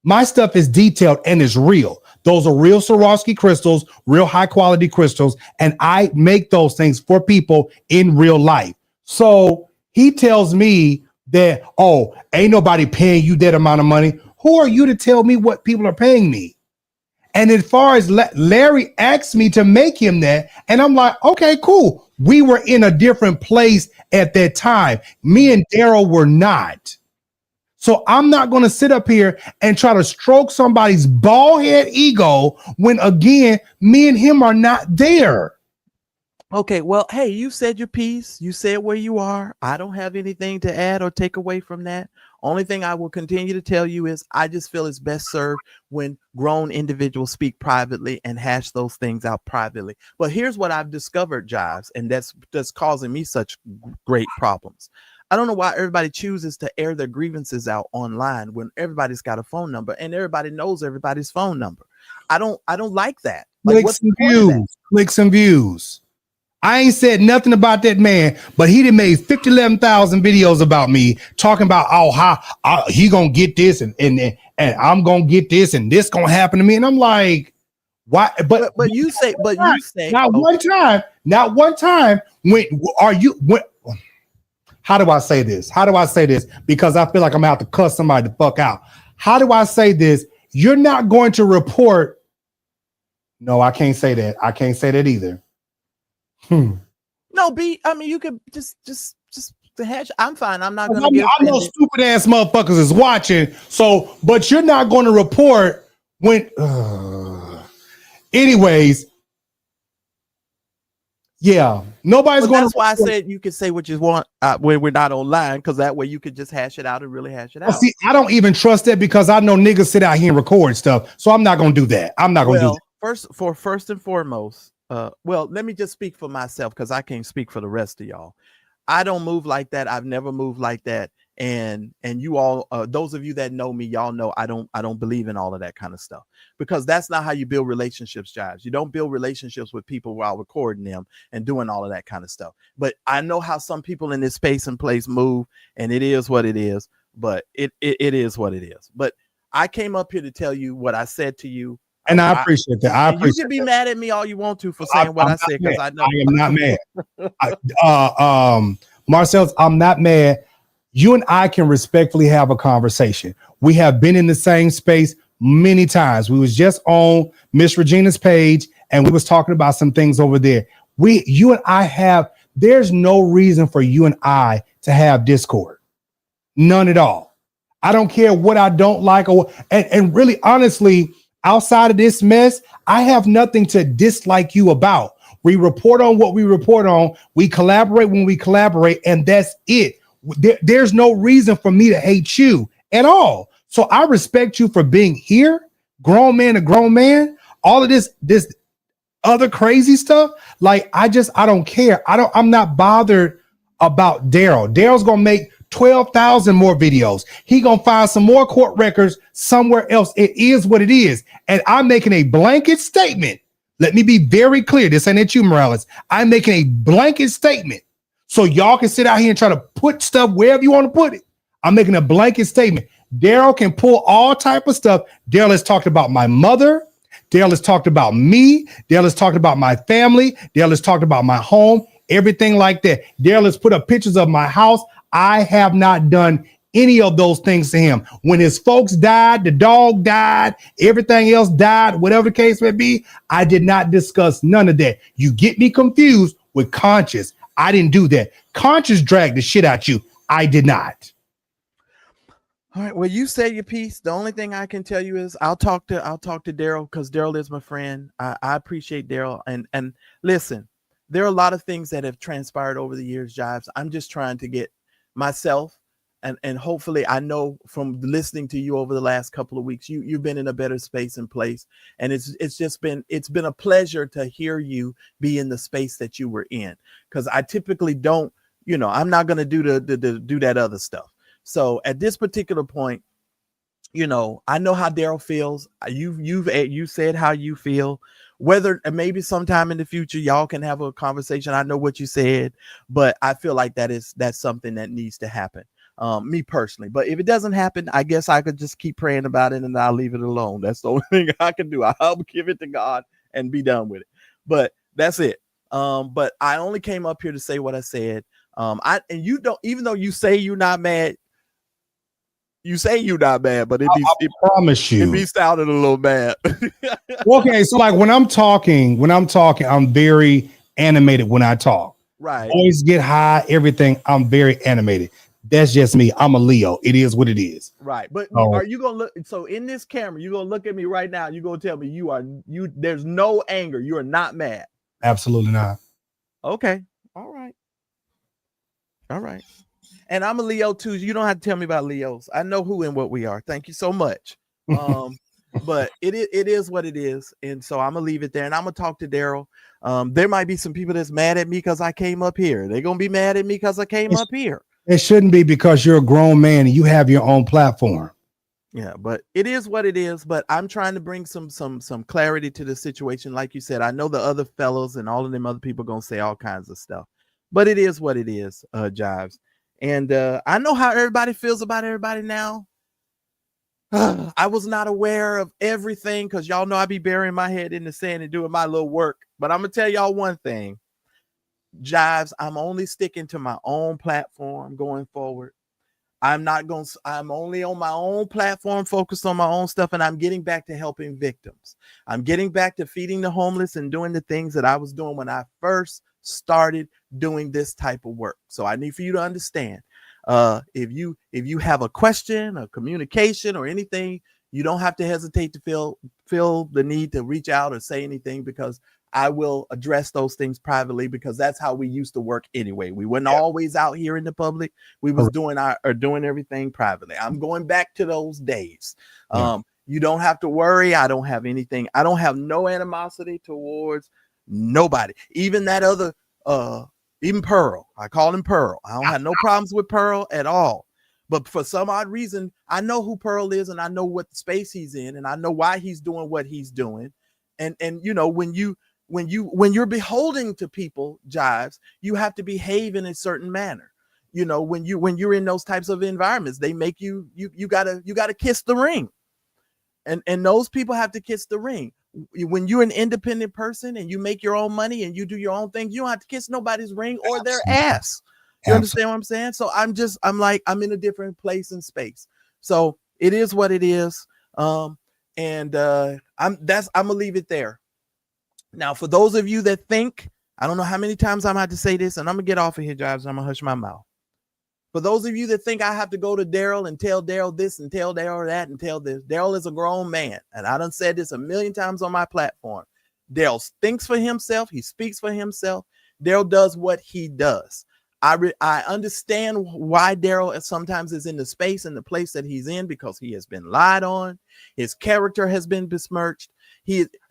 My stuff is detailed and is real. Those are real Swarovski crystals, real high quality crystals. And I make those things for people in real life. So he tells me that, oh, ain't nobody paying you that amount of money. Who are you to tell me what people are paying me? And as far as Larry asked me to make him that, and I'm like, okay, cool. We were in a different place at that time. Me and Daryl were not. So I'm not going to sit up here and try to stroke somebody's bald head ego when, again, me and him are not there. Okay, well, hey, you said your piece. You said where you are. I don't have anything to add or take away from that. Only thing I will continue to tell you is I just feel it's best served when grown individuals speak privately and hash those things out privately. But here's what I've discovered, Jives, and that's causing me such great problems. I don't know why everybody chooses to air their grievances out online when everybody's got a phone number and everybody knows everybody's phone number. I don't like that. Like, clicks and views. Clicks and views. I ain't said nothing about that man, but he done made 11,000 videos about me talking about, oh, how he gonna get this and I'm gonna get this and this gonna happen to me. And I'm like, why? But you say not one time how do I say this? Because I feel like I'm gonna have to cuss somebody the fuck out. How do I say this? You're not going to report. No, I can't say that. I can't say that either. No, I mean, you could just the hash. I'm fine. I'm not gonna get I know stupid ass motherfuckers is watching. So, but you're not going to report when anyways. Yeah, nobody's going. That's why I said you can say what you want when we're not online, because that way you could just hash it out and really hash it out. See, I don't even trust that because I know niggas sit out here and record stuff. So I'm not gonna do that. I'm not gonna do that. First and foremost. Well, let me just speak for myself because I can't speak for the rest of y'all. I don't move like that. I've never moved like that. And you all, those of you that know me, y'all know I don't believe in all of that kind of stuff, because that's not how you build relationships, Jives. You don't build relationships with people while recording them and doing all of that kind of stuff. But I know how some people in this space and place move, and it is what it is. But it is what it is. But I came up here to tell you what I said to you. And I appreciate that. You can be mad at me all you want to for saying what I said, because I know I am not mad. Marcellus, I'm not mad. You and I can respectfully have a conversation. We have been in the same space many times. We was just on Miss Regina's page, and we was talking about some things over there. You and I there's no reason for you and I to have discord. None at all. I don't care what I don't like, and really, honestly, outside of this mess, I have nothing to dislike you about. We report on what we report on. We collaborate when we collaborate, and that's it. There's no reason for me to hate you at all. So I respect you for being here, grown man to grown man. All of this other crazy stuff, like I don't care. I'm not bothered about Daryl. Daryl's gonna make 12,000 more videos. He gonna find some more court records somewhere else. It is what it is. And I'm making a blanket statement. Let me be very clear. This ain't at you, Morales. I'm making a blanket statement. So y'all can sit out here and try to put stuff wherever you want to put it. I'm making a blanket statement. Daryl can pull all type of stuff. Daryl has talked about my mother. Daryl has talked about me. Daryl has talked about my family. Daryl has talked about my home, everything like that. Daryl has put up pictures of my house. I have not done any of those things to him. When his folks died, the dog died, everything else died, whatever the case may be, I did not discuss none of that. You get me confused with Conscious. I didn't do that. Conscious dragged the shit out you. I did not. All right. Well, you say your piece. The only thing I can tell you is I'll talk to Daryl, because Daryl is my friend. I appreciate Daryl. And listen, there are a lot of things that have transpired over the years, Jives. I'm just trying to get myself and hopefully, I know from listening to you over the last couple of weeks, you've been in a better space and place. And it's been a pleasure to hear you be in the space that you were in, because I typically don't, I'm not going to do do that other stuff. So at this particular point, I know how Daryl feels. You said how you feel. Whether maybe sometime in the future y'all can have a conversation. I know what you said, but I feel like that's something that needs to happen. Me personally, but if it doesn't happen, I guess I could just keep praying about it and I'll leave it alone. That's the only thing I can do. I'll give it to God and be done with it. But that's it. But I only came up here to say what I said. And you don't, even though you say you're not mad, but I promise you, it be sounding a little bad. Okay, so like when I'm talking, I'm very animated when I talk. Right. Always get high, everything. I'm very animated. That's just me. I'm a Leo. It is what it is. Right. But are you gonna look? So in this camera, you're gonna look at me right now. You're gonna tell me there's no anger. You are not mad. Absolutely not. Okay. All right. And I'm a Leo too. You don't have to tell me about Leos. I know who and what we are. Thank you so much. But it is what it is. And so I'm gonna leave it there, and I'm gonna talk to Daryl. There might be some people that's mad at me because I came up here. They're gonna be mad at me because I came up here. It shouldn't be, because you're a grown man and you have your own platform. Yeah, but it is what it is. But I'm trying to bring some clarity to the situation. Like you said, I know the other fellows and all of them other people gonna say all kinds of stuff, but it is what it is, Jives. And I know how everybody feels about everybody now. I was not aware of everything, because y'all know I be burying my head in the sand and doing my little work. But I'm gonna tell y'all one thing, Jives, I'm only sticking to my own platform going forward. I'm only on my own platform, focused on my own stuff, and I'm getting back to helping victims. I'm getting back to feeding the homeless and doing the things that I was doing when I first started doing this type of work. So I need for you to understand, if you have a question, a communication, or anything, you don't have to hesitate to feel the need to reach out or say anything, because I will address those things privately, because that's how we used to work anyway. We weren't always out here in the public. We was doing everything privately. I'm going back to those days. You don't have to worry. I don't have anything. I don't have no animosity towards nobody. Even that other, even Pearl. I call him Pearl. I don't have no problems with Pearl at all. But for some odd reason, I know who Pearl is, and I know what space he's in, and I know why he's doing what he's doing. And you know, when you're beholding to people, Jives, you have to behave in a certain manner. You know, when you're in those types of environments, they make you gotta kiss the ring. And those people have to kiss the ring. When you're an independent person and you make your own money and you do your own thing, you don't have to kiss nobody's ring or their ass. You understand what I'm saying? So I'm in a different place and space. So it is what it is. I'm gonna leave it there. Now, for those of you that think, I don't know how many times I'm going to say this, and I'm gonna get off of here, Jives. I'm gonna hush my mouth. For those of you that think I have to go to Daryl and tell Daryl this and tell Daryl that and tell this, Daryl is a grown man. And I done said this a million times on my platform. Daryl thinks for himself. He speaks for himself. Daryl does what he does. I understand why Daryl sometimes is in the space and the place that he's in, because he has been lied on. His character has been besmirched.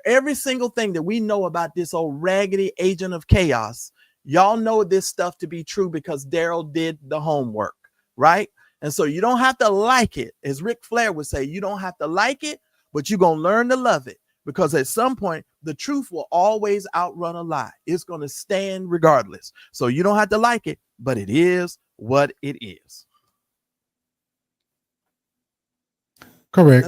Every single thing that we know about this old raggedy agent of chaos, y'all know this stuff to be true because Daryl did the homework, right? And so you don't have to like it. As Ric Flair would say, you don't have to like it, but you're going to learn to love it, because at some point, the truth will always outrun a lie. It's going to stand regardless. So you don't have to like it, but it is what it is. Correct.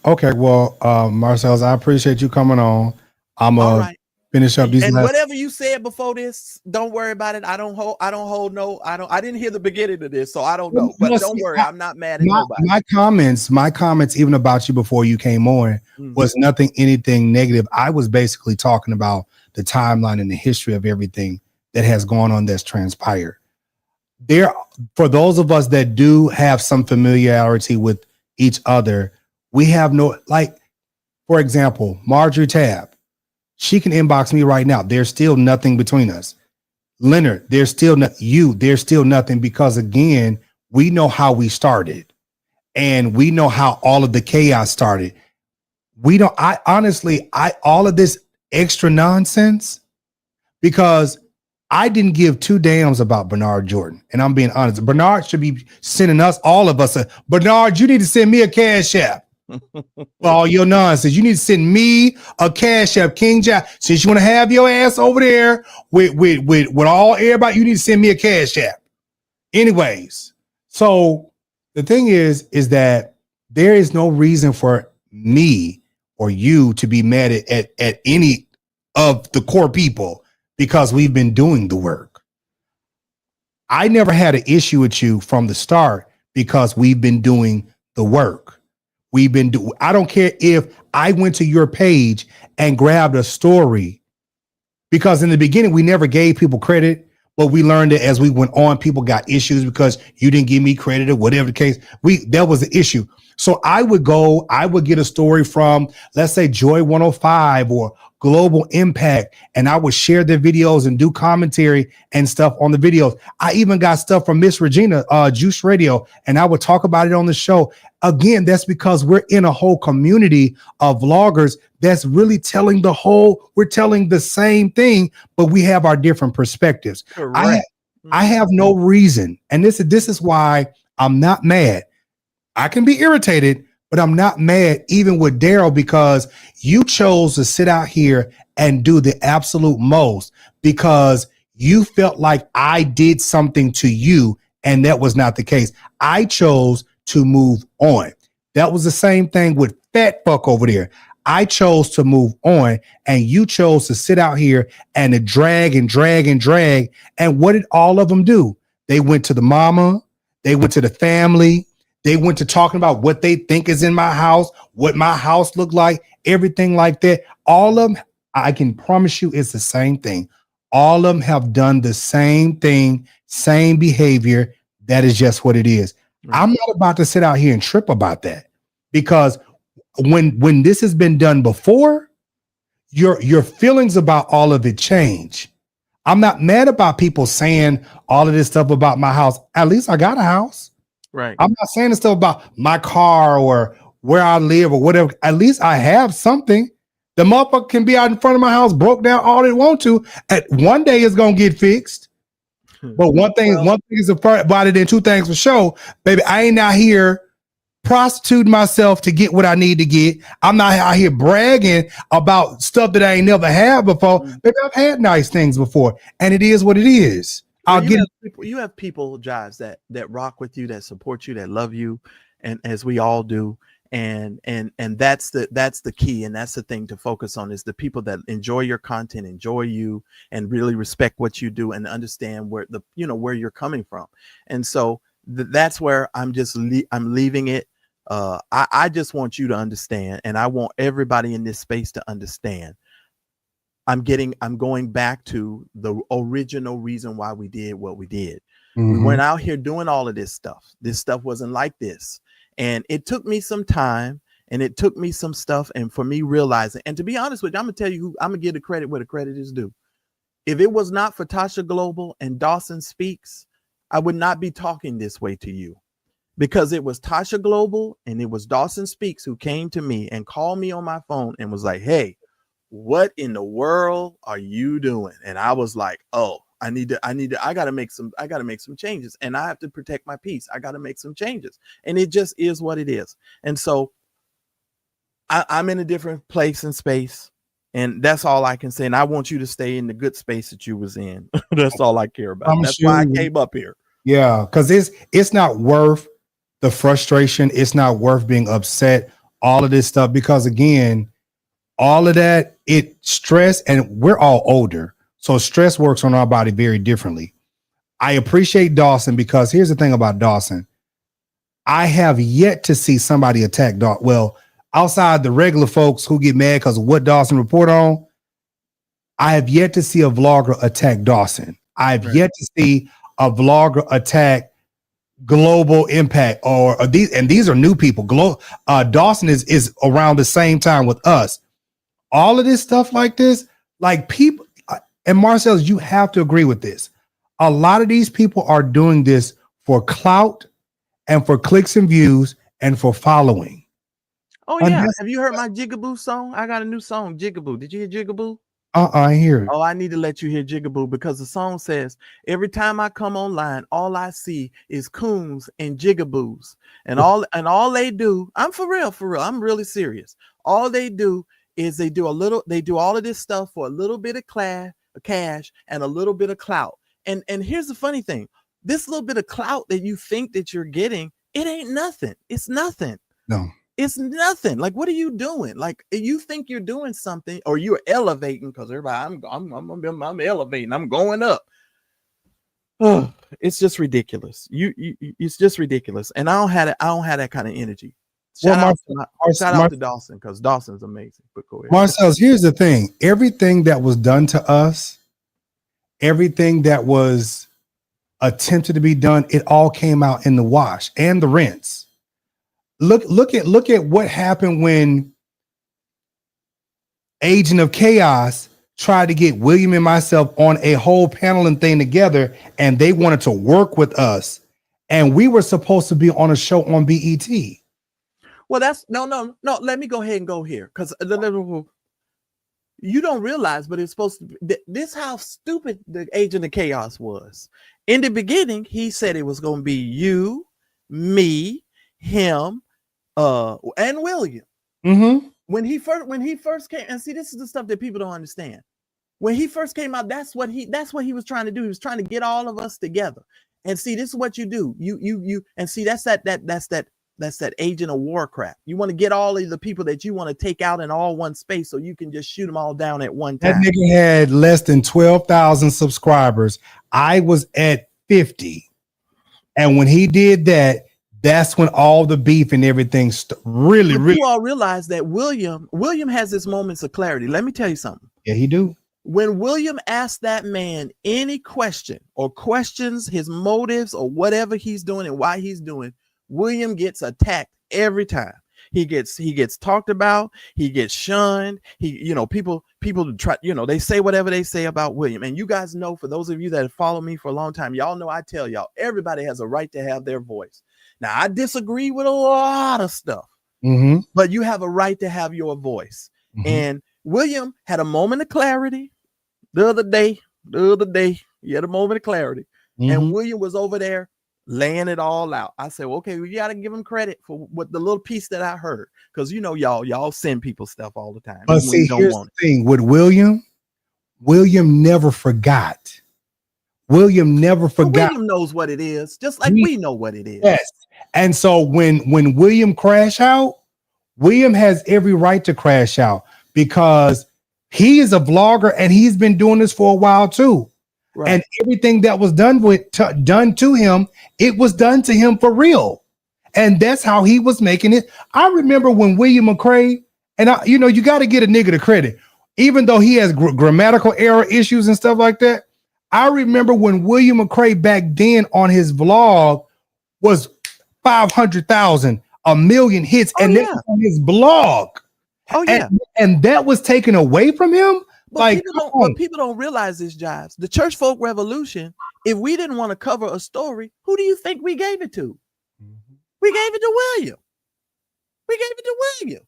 Okay, well, Marcellus, I appreciate you coming on. I'm all right. Finish up these. And whatever you said before this, don't worry about it. I didn't hear the beginning of this, so I don't know. But don't worry, I'm not mad at nobody. My comments, even about you before you came on, was anything negative. I was basically talking about the timeline and the history of everything that has gone on that's transpired. For those of us that do have some familiarity with each other, we have for example, Marjorie Tabb. She can inbox me right now. There's still nothing between us. Leonard, there's still nothing, because again, we know how we started and we know how all of the chaos started. All of this extra nonsense, because I didn't give two damns about Bernard Jordan. And I'm being honest. Bernard should be sending all of us, Bernard, you need to send me a cash app. All your nonsense. You need to send me a cash app, King Jack. Since you want to have your ass over there with everybody, you need to send me a cash app. Anyways, so the thing is that there is no reason for me or you to be mad at any of the core people, because we've been doing the work. I never had an issue with you from the start, because we've been doing the work. I don't care if I went to your page and grabbed a story, because in the beginning, we never gave people credit, but we learned that as we went on, people got issues because you didn't give me credit or whatever the case. That was the issue. So I would get a story from, let's say, Joy 105 or Global Impact, and I would share their videos and do commentary and stuff on the videos. I even got stuff from Miss Regina, Juice Radio, and I would talk about it on the show. Again, that's because we're in a whole community of vloggers that's really we're telling the same thing, but we have our different perspectives. I have no reason, and this is why I'm not mad. I can be irritated, but I'm not mad even with Daryl, because you chose to sit out here and do the absolute most because you felt like I did something to you, and that was not the case. I chose to move on. That was the same thing with Fat Fuck over there. I chose to move on, and you chose to sit out here and to drag and drag and drag. And what did all of them do? They went to the mama, they went to the family, they went to talking about what they think is in my house, what my house looked like, everything like that. All of them, I can promise you, it's the same thing. All of them have done the same thing, same behavior. That is just what it is. Right. I'm not about to sit out here and trip about that, because when this has been done before, your feelings about all of it change. I'm not mad about people saying all of this stuff about my house. At least I got a house. Right. I'm not saying this stuff about my car or where I live or whatever. At least I have something. The motherfucker can be out in front of my house, broke down all they want to. At one day it's gonna get fixed. But one thing is about it, and two things for sure, baby. I ain't out here prostituting myself to get what I need to get. I'm not out here bragging about stuff that I ain't never had before. Baby, I've had nice things before, and it is what it is. Well, you have people, Jives, that rock with you, that support you, that love you, and as we all do. And that's the key, and that's the thing to focus on, is the people that enjoy your content, enjoy you, and really respect what you do and understand where where you're coming from. And so that's where I'm leaving it. I just want you to understand, and I want everybody in this space to understand. I'm going back to the original reason why we did what we did. We weren't out here doing all of this stuff. This stuff wasn't like this. And it took me some time, and it took me some stuff. And for me realizing, and to be honest with you, I'm going to tell you I'm going to give the credit where the credit is due. If it was not for Tasha Global and Dawson Speaks, I would not be talking this way to you, because it was Tasha Global and it was Dawson Speaks who came to me and called me on my phone and was like, hey, what in the world are you doing? And I was like, oh, I got to make some changes, and I have to protect my peace. I got to make some changes, and it just is what it is. And so I'm in a different place and space, and that's all I can say. And I want you to stay in the good space that you was in. That's all I care about. That's why I came up here. Yeah. Cause it's not worth the frustration. It's not worth being upset, all of this stuff, because again, all of that, it stress, and we're all older. So stress works on our body very differently. I appreciate Dawson, because here's the thing about Dawson. I have yet to see somebody attack Dawson. Well, outside the regular folks who get mad because of what Dawson report on, I have yet to see a vlogger attack Dawson. I've yet to see a vlogger attack Global Impact or these are new people. Dawson is around the same time with us. All of this stuff like this, like people, and Marcel, you have to agree with this. A lot of these people are doing this for clout and for clicks and views and for following. Oh yeah. Have you heard my Jigaboo song? I got a new song, Jigaboo. Did you hear Jigaboo? I hear it. Oh, I need to let you hear Jigaboo, because the song says, every time I come online, all I see is coons and jigaboos. And all they do, I'm for real. I'm really serious. All they do is they do all of this stuff for a little bit of cash and a little bit of clout. And here's the funny thing. This little bit of clout that you think that you're getting, it ain't nothing. It's nothing. No. It's nothing. Like, what are you doing? Like, you think you're doing something, or you're elevating, because everybody, I'm elevating, I'm going up. Oh, it's just ridiculous. It's just ridiculous. And I don't have that kind of energy. Shout out to Dawson, because Dawson's amazing. But go ahead. Marcel, here's the thing. Everything that was done to us, everything that was attempted to be done, it all came out in the wash and the rinse. Look at what happened when Agent of Chaos tried to get William and myself on a whole panel and thing together, and they wanted to work with us, and we were supposed to be on a show on BET. Well, that's no. Let me go ahead and go here, because you don't realize, but it's supposed to be this, how stupid the Agent of Chaos was. In the beginning, he said it was going to be you, me, him, and William. Mm-hmm. When he first came, and see, this is the stuff that people don't understand. When he first came out, that's what he was trying to do. He was trying to get all of us together. And see, this is what you do. You and see, that's that Agent of War crap. You want to get all of the people that you want to take out in all one space, so you can just shoot them all down at one time. That nigga had less than 12,000 subscribers. I was at 50. And when he did that, that's when all the beef and everything really. You all realize that William has his moments of clarity. Let me tell you something. Yeah, he do. When William asked that man any question or questions his motives or whatever he's doing and why he's doing, William gets attacked every time. He gets talked about. He gets shunned. People try, they say whatever they say about William. And you guys know, for those of you that have followed me for a long time, y'all know I tell y'all, everybody has a right to have their voice. Now, I disagree with a lot of stuff, but you have a right to have your voice. Mm-hmm. And William had a moment of clarity the other day. He had a moment of clarity. And Mhm. William was over there laying it all out. I said, well, okay, we got to give him credit for what the little piece that I heard. Because, y'all send people stuff all the time, But even when see, you don't here's want the thing with William. William never forgot. William never it. But forgot. William knows what it is, just like He- we know what it is. Yes. And so when William crash out, William has every right to crash out because he is a vlogger and he's been doing this for a while too. Right. And everything that was done to him, it was done to him for real. And that's how he was making it. I remember when William McCrae, and you got to get a nigga the credit, even though he has grammatical error issues and stuff like that. I remember when William McCrae back then on his vlog was 500,000, a million hits, Oh, and yeah. that was on his blog. Oh, yeah. And that was taken away from him. But people don't realize this, Jives. The church folk revolution, if we didn't want to cover a story, who do you think we gave it to? We gave it to William. We gave it to William.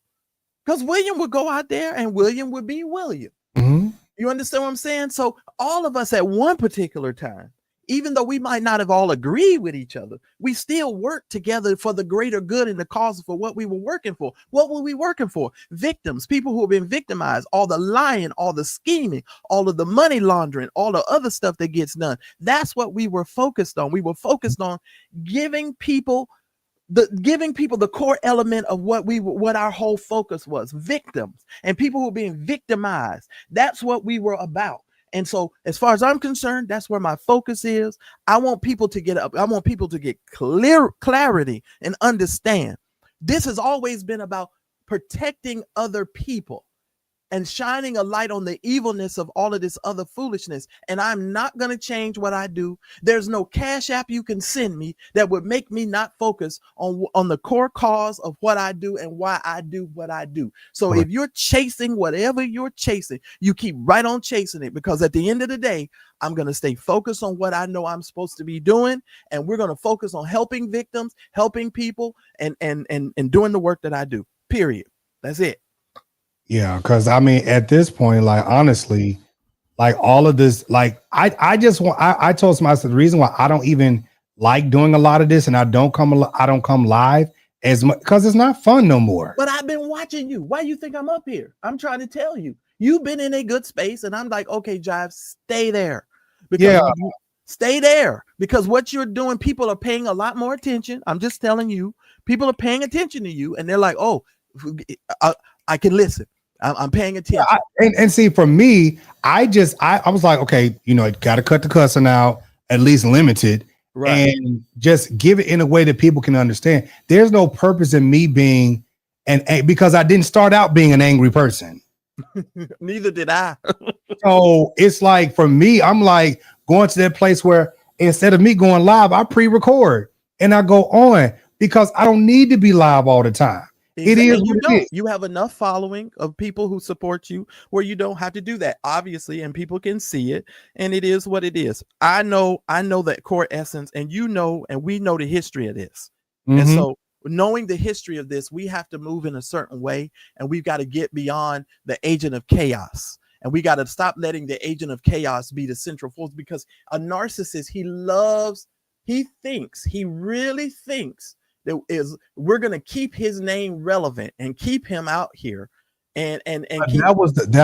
Because William would go out there and William would be William. Mhm. You understand what I'm saying? So all of us at one particular time, even though we might not have all agreed with each other, we still worked together for the greater good and the cause for what we were working for. What were we working for? Victims, people who have been victimized, all the lying, all the scheming, all of the money laundering, all the other stuff that gets done. That's what we were focused on. We were focused on giving people the core element of what our whole focus was: victims and people who are being victimized. That's what we were about. And so, as far as I'm concerned, that's where my focus is. I want people to get up. I want people to get clarity and understand. This has always been about protecting other people and shining a light on the evilness of all of this other foolishness. And I'm not going to change what I do. There's no cash app you can send me that would make me not focus on the core cause of what I do and why I do what I do. So Right. if you're chasing whatever you're chasing, you keep right on chasing it, because at the end of the day, I'm going to stay focused on what I know I'm supposed to be doing. And we're going to focus on helping victims, helping people, and doing the work that I do, period. That's it. Yeah, because I mean, at this point, like honestly, like all of this, like I just want. I told somebody, I said, the reason why I don't even like doing a lot of this and I don't come live as much because it's not fun no more. But I've been watching you. Why you think I'm up here? I'm trying to tell you. You've been in a good space, and I'm like, okay, Jive, stay there. Because Yeah. stay there. Because what you're doing, people are paying a lot more attention. I'm just telling you, people are paying attention to you, and they're like, oh, I can listen. I'm paying attention. And see, for me, I was like, okay, got to cut the cussing out, at least limited, Right. and just give it in a way that people can understand. There's no purpose in me being because I didn't start out being an angry person. Neither did I. So it's like, for me, I'm like going to that place where instead of me going live, I pre-record and I go on because I don't need to be live all the time. It is And what it is. you have enough following of people who support you where you don't have to do that, obviously, and people can see it, and it is what it is. I know that core essence, and and we know the history of this. And Mhm. so knowing the history of this, we have to move in a certain way, and we've got to get beyond the agent of chaos. And we got to stop letting the agent of chaos be the central force, because a narcissist, he really thinks we're going to keep his name relevant and keep him out here and keep, that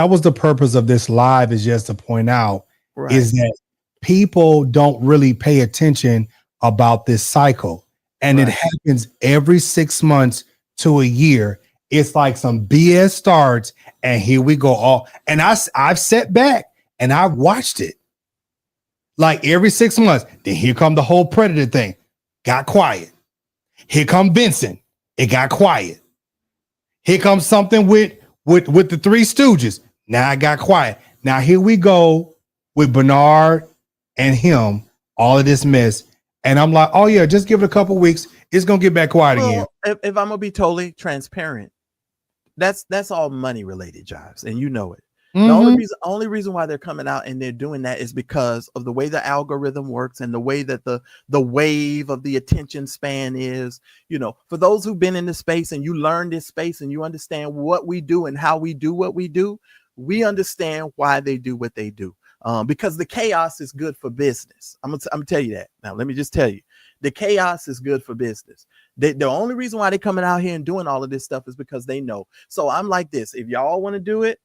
was the purpose of this live, is just to point out right. is that people don't really pay attention about this cycle, and it Right. happens every 6 months to a year. It's like some BS starts, and here we go. And I've sat back and I've watched it like every 6 months. Then here come the whole Predator thing, got quiet. Here come Vincent, it got quiet. Here comes something with the Three Stooges. Now I got quiet. Now here we go with Bernard and him, all of this mess. And I'm like, oh yeah, just give it a couple weeks. It's gonna get back quiet again. If I'm gonna be totally transparent, that's all money related, Jives, and you know it. The Mhm. only reason why they're coming out and they're doing that is because of the way the algorithm works and the way that the wave of the attention span is. For those who've been in this space and you learn this space and you understand what we do and how we do what we do, we understand why they do what they do. because the chaos is good for business. I'm gonna tell you that. Now, let me just tell you, the chaos is good for business. The only reason why they're coming out here and doing all of this stuff is because they know. So I'm like this: if y'all want to do it,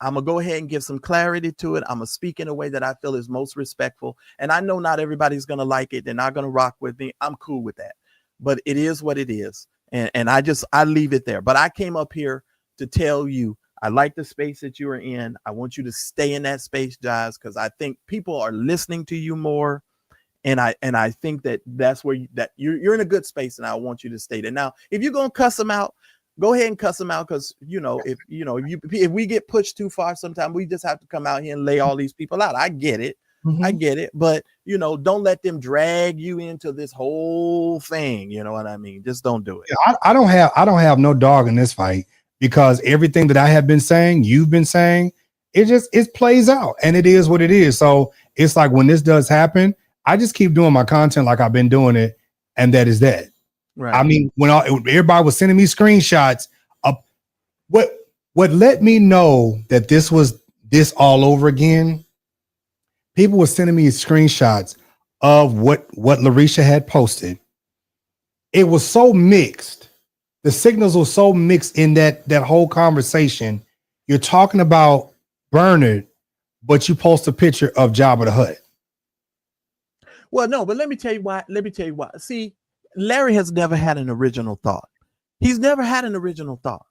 I'm gonna go ahead and give some clarity to it. I'm gonna speak in a way that I feel is most respectful. And I know not everybody's gonna like it. They're not gonna rock with me. I'm cool with that. But it is what it is. And I leave it there. But I came up here to tell you, I like the space that you are in. I want you to stay in that space, Jives, because I think people are listening to you more. And I think that's where you're in a good space, and I want you to stay there. Now, if you're gonna cuss them out, go ahead and cuss them out, because if we get pushed too far, sometimes we just have to come out here and lay all these people out. I get it. I get it, but don't let them drag you into this whole thing. You know what I mean? Just don't do it. I don't have no dog in this fight, because everything that I have been saying, you've been saying, it plays out, and it is what it is. So it's like, when this does happen, I just keep doing my content like I've been doing it, and that is that. Right. I mean, when everybody was sending me screenshots of what let me know that this was this all over again. People were sending me screenshots of what Larisha had posted. It was so mixed. The signals were so mixed in that whole conversation. You're talking about Bernard, but you post a picture of Jabba the Hutt. Well, no, but let me tell you why. See, Larry has never had an original thought. He's never had an original thought.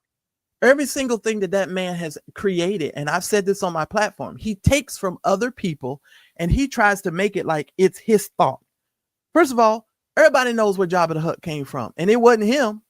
Every single thing that man has created, and I've said this on my platform, he takes from other people and he tries to make it like it's his thought. First of all, everybody knows where Jabba the Hutt came from, and it wasn't him.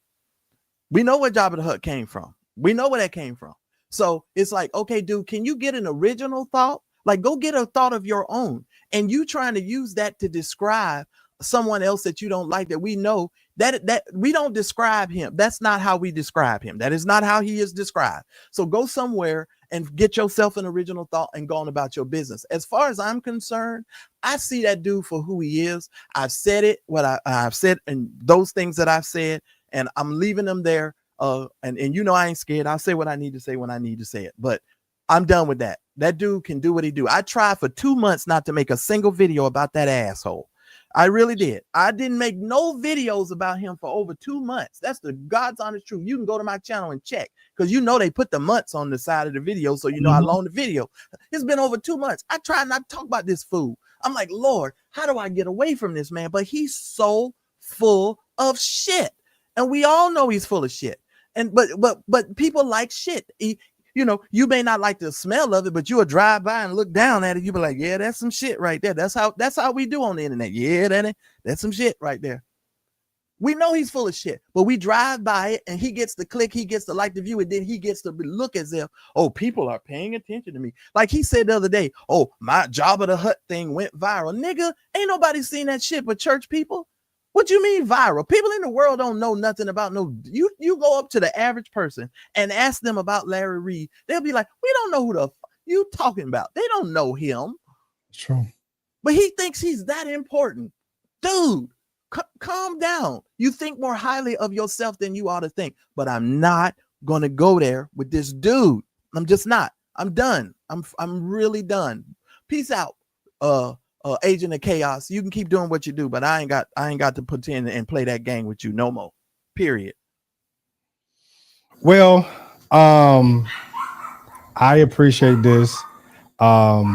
We know where Jabba the Hutt came from. We know where that came from. So it's like, okay, dude, can you get an original thought? Like, go get a thought of your own. And you trying to use that to describe someone else that you don't like, that we know that we don't describe him. That's not how we describe him. That is not how he is described. So go somewhere and get yourself an original thought and go on about your business. As far as I'm concerned, I see that dude for who he is. I've said it, what I've said, and those things that I've said, and I'm leaving them there. And I ain't scared. I'll say what I need to say when I need to say it. But I'm done with that. That dude can do what he do. I tried for 2 months not to make a single video about that asshole. I really did. I didn't make no videos about him for over 2 months. That's the God's honest truth. You can go to my channel and check, because they put the months on the side of the video, so you know how long the video. It's been over 2 months. I try not to talk about this fool. I'm like, Lord, how do I get away from this man? But he's so full of shit, and we all know he's full of shit. And but people like shit. You may not like the smell of it, but you'll drive by and look down at it. You be like, yeah, that's some shit right there. That's how we do on the internet. Yeah, that's some shit right there. We know he's full of shit, but we drive by it and he gets the click, he gets to like the view, and then he gets to look as if, oh, people are paying attention to me. Like he said the other day, oh, my Jabba the Hutt thing went viral. Nigga, ain't nobody seen that shit but church people. What you mean viral? People in the world don't know nothing about you go up to the average person and ask them about Larry Reed. They'll be like, we don't know who the you talking about. They don't know him. It's true. But he thinks he's that important. Dude, calm down. You think more highly of yourself than you ought to think. But I'm not going to go there with this dude. I'm just not. I'm done. I'm really done. Peace out. Agent of Chaos, you can keep doing what you do, but I ain't got to pretend and play that game with you no more. Period. Well, I appreciate this. Yeah,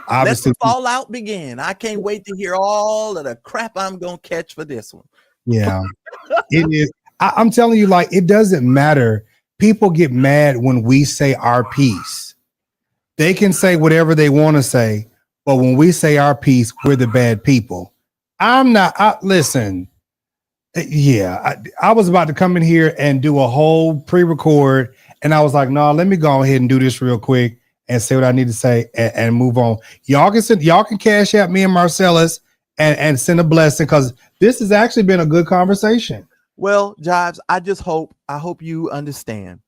obviously, let the fallout begin. I can't wait to hear all of the crap I'm gonna catch for this one. Yeah, it is. I'm telling you, like, it doesn't matter. People get mad when we say our piece. They can say whatever they want to say, but when we say our piece, we're the bad people. I'm not. Listen, yeah, I was about to come in here and do a whole pre-record, and I was like, no, let me go ahead and do this real quick and say what I need to say and move on. Y'all can cash out me and Marcellus and send a blessing, because this has actually been a good conversation. Well, Jives, I hope you understand.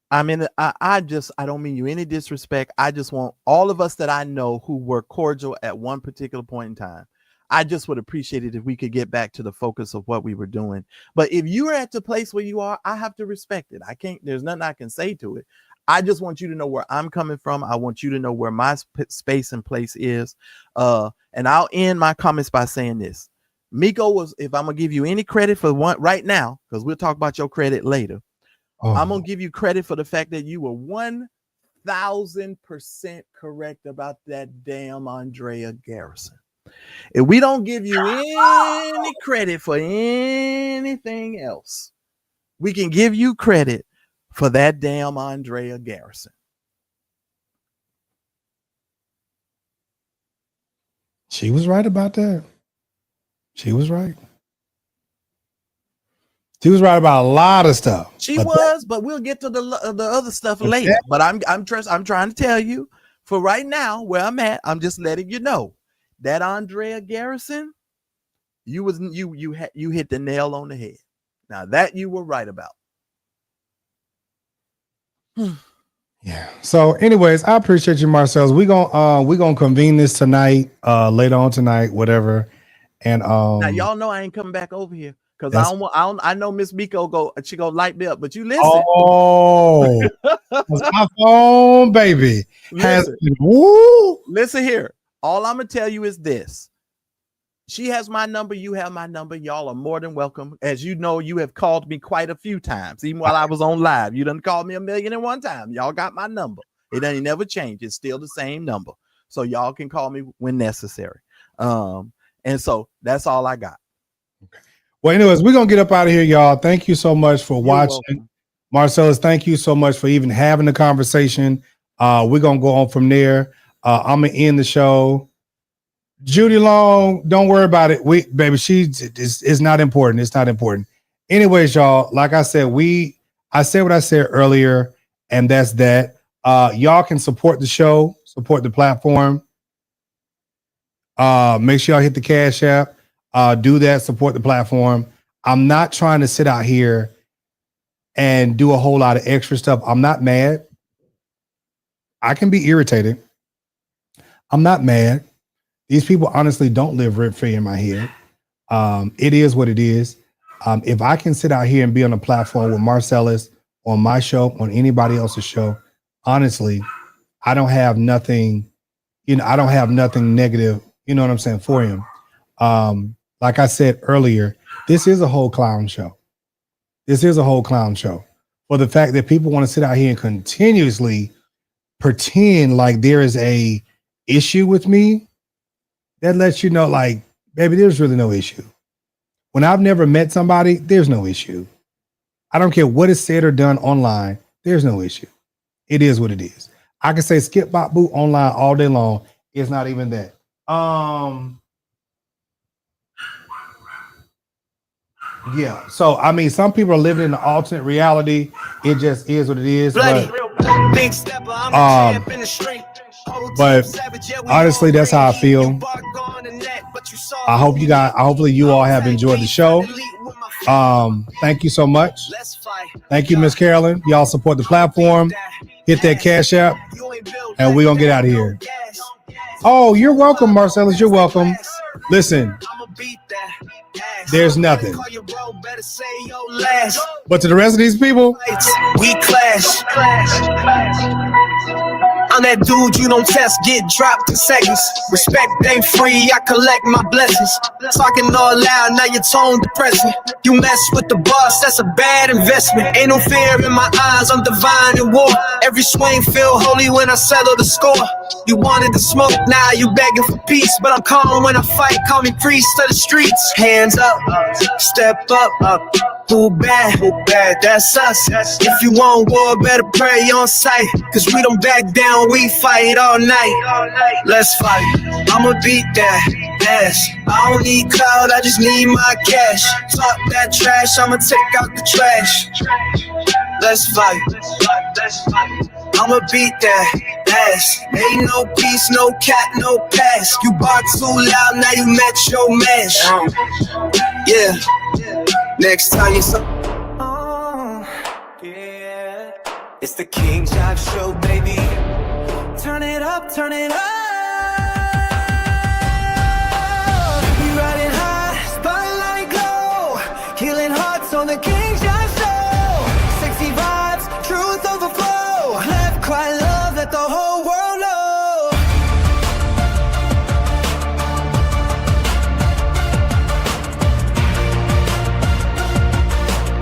I don't mean you any disrespect. I just want all of us that I know who were cordial at one particular point in time. I just would appreciate it if we could get back to the focus of what we were doing. But if you are at the place where you are, I have to respect it. I can't, there's nothing I can say to it. I just want you to know where I'm coming from. I want you to know where my space and place is. And I'll end my comments by saying this. Miko was, if I'm going to give you any credit for one right now, because we'll talk about your credit later. I'm going to give you credit for the fact that you were 1,000% correct about that damn Andrea Garrison. If we don't give you any credit for anything else, we can give you credit for that damn Andrea Garrison. She was right about that. She was right. She was right about a lot of stuff. But we'll get to the other stuff later. But I'm trying to tell you, for right now, where I'm at, I'm just letting you know that Andrea Garrison, you hit the nail on the head. Now that you were right about. Yeah. So, anyways, I appreciate you, Marcellus. We're gonna convene this tonight, later on tonight, whatever. And now y'all know I ain't coming back over here because I know Miss Miko she go light me up, but you listen. Oh, my phone, baby. Listen here. All I'm gonna tell you is this. She has my number. You have my number. Y'all are more than welcome. As you know, you have called me quite a few times, even while I was on live. You done called me 1,000,001 times. Y'all got my number. It ain't never changed. It's still the same number. So y'all can call me when necessary. And so that's all I got. Okay. Well, anyways, we're going to get up out of here, y'all. Thank you so much for watching. Welcome. Marcellus, thank you so much for even having the conversation. We're going to go on from there. I'm going to end the show. Judy Long, don't worry about it. Baby, it's not important. It's not important. Anyways, y'all, like I said, I said what I said earlier, and that's that. Y'all can support the show, support the platform. Make sure y'all hit the Cash App. Do that, support the platform. I'm not trying to sit out here and do a whole lot of extra stuff. I'm not mad. I can be irritated. I'm not mad. These people honestly don't live rent-free in my head. It is what it is. If I can sit out here and be on a platform with Marcellus, on my show, on anybody else's show, honestly, I don't have nothing, I don't have nothing negative, you know what I'm saying, for him. Like I said earlier, this is a whole clown show. This is a whole clown show. For the fact that people want to sit out here and continuously pretend like there is a issue with me, that lets you know, like, baby, there's really no issue. When I've never met somebody, there's no issue. I don't care what is said or done online. There's no issue. It is what it is. I can say Skip Bop Boo online all day long. It's not even that. Yeah. So, I mean, some people are living in an alternate reality. It just is what it is. But honestly, that's how I feel. I hope you guys, hopefully you all have enjoyed the show. Thank you so much. Thank you, Miss Carolyn. Y'all support the platform. Hit that Cash App, and we're going to get out of here. Oh, you're welcome, Marcellus. You're welcome. Listen, there's nothing. But to the rest of these people, we clash. I'm that dude you don't test, get dropped in seconds. Respect ain't free, I collect my blessings. Talking all loud, now your tone depressing. You mess with the boss, that's a bad investment. Ain't no fear in my eyes, I'm divine in war. Every swing feel holy when I settle the score. You wanted to smoke, now you begging for peace. But I'm calm when I fight, call me priest of the streets. Hands up, step up. Who bad, that's us. If you want war, better pray on sight. Cause we don't back down, we fight all night. Let's fight, I'ma beat that ass. I don't need cloud, I just need my cash. Talk that trash, I'ma take out the trash. Let's fight, I'ma beat that ass. Ain't no peace, no cat, no pass. You bark too loud, now you met your match. Yeah. Next time you yeah. It's the King Jive Show, baby. Turn it up, turn it up. cry love, let the whole world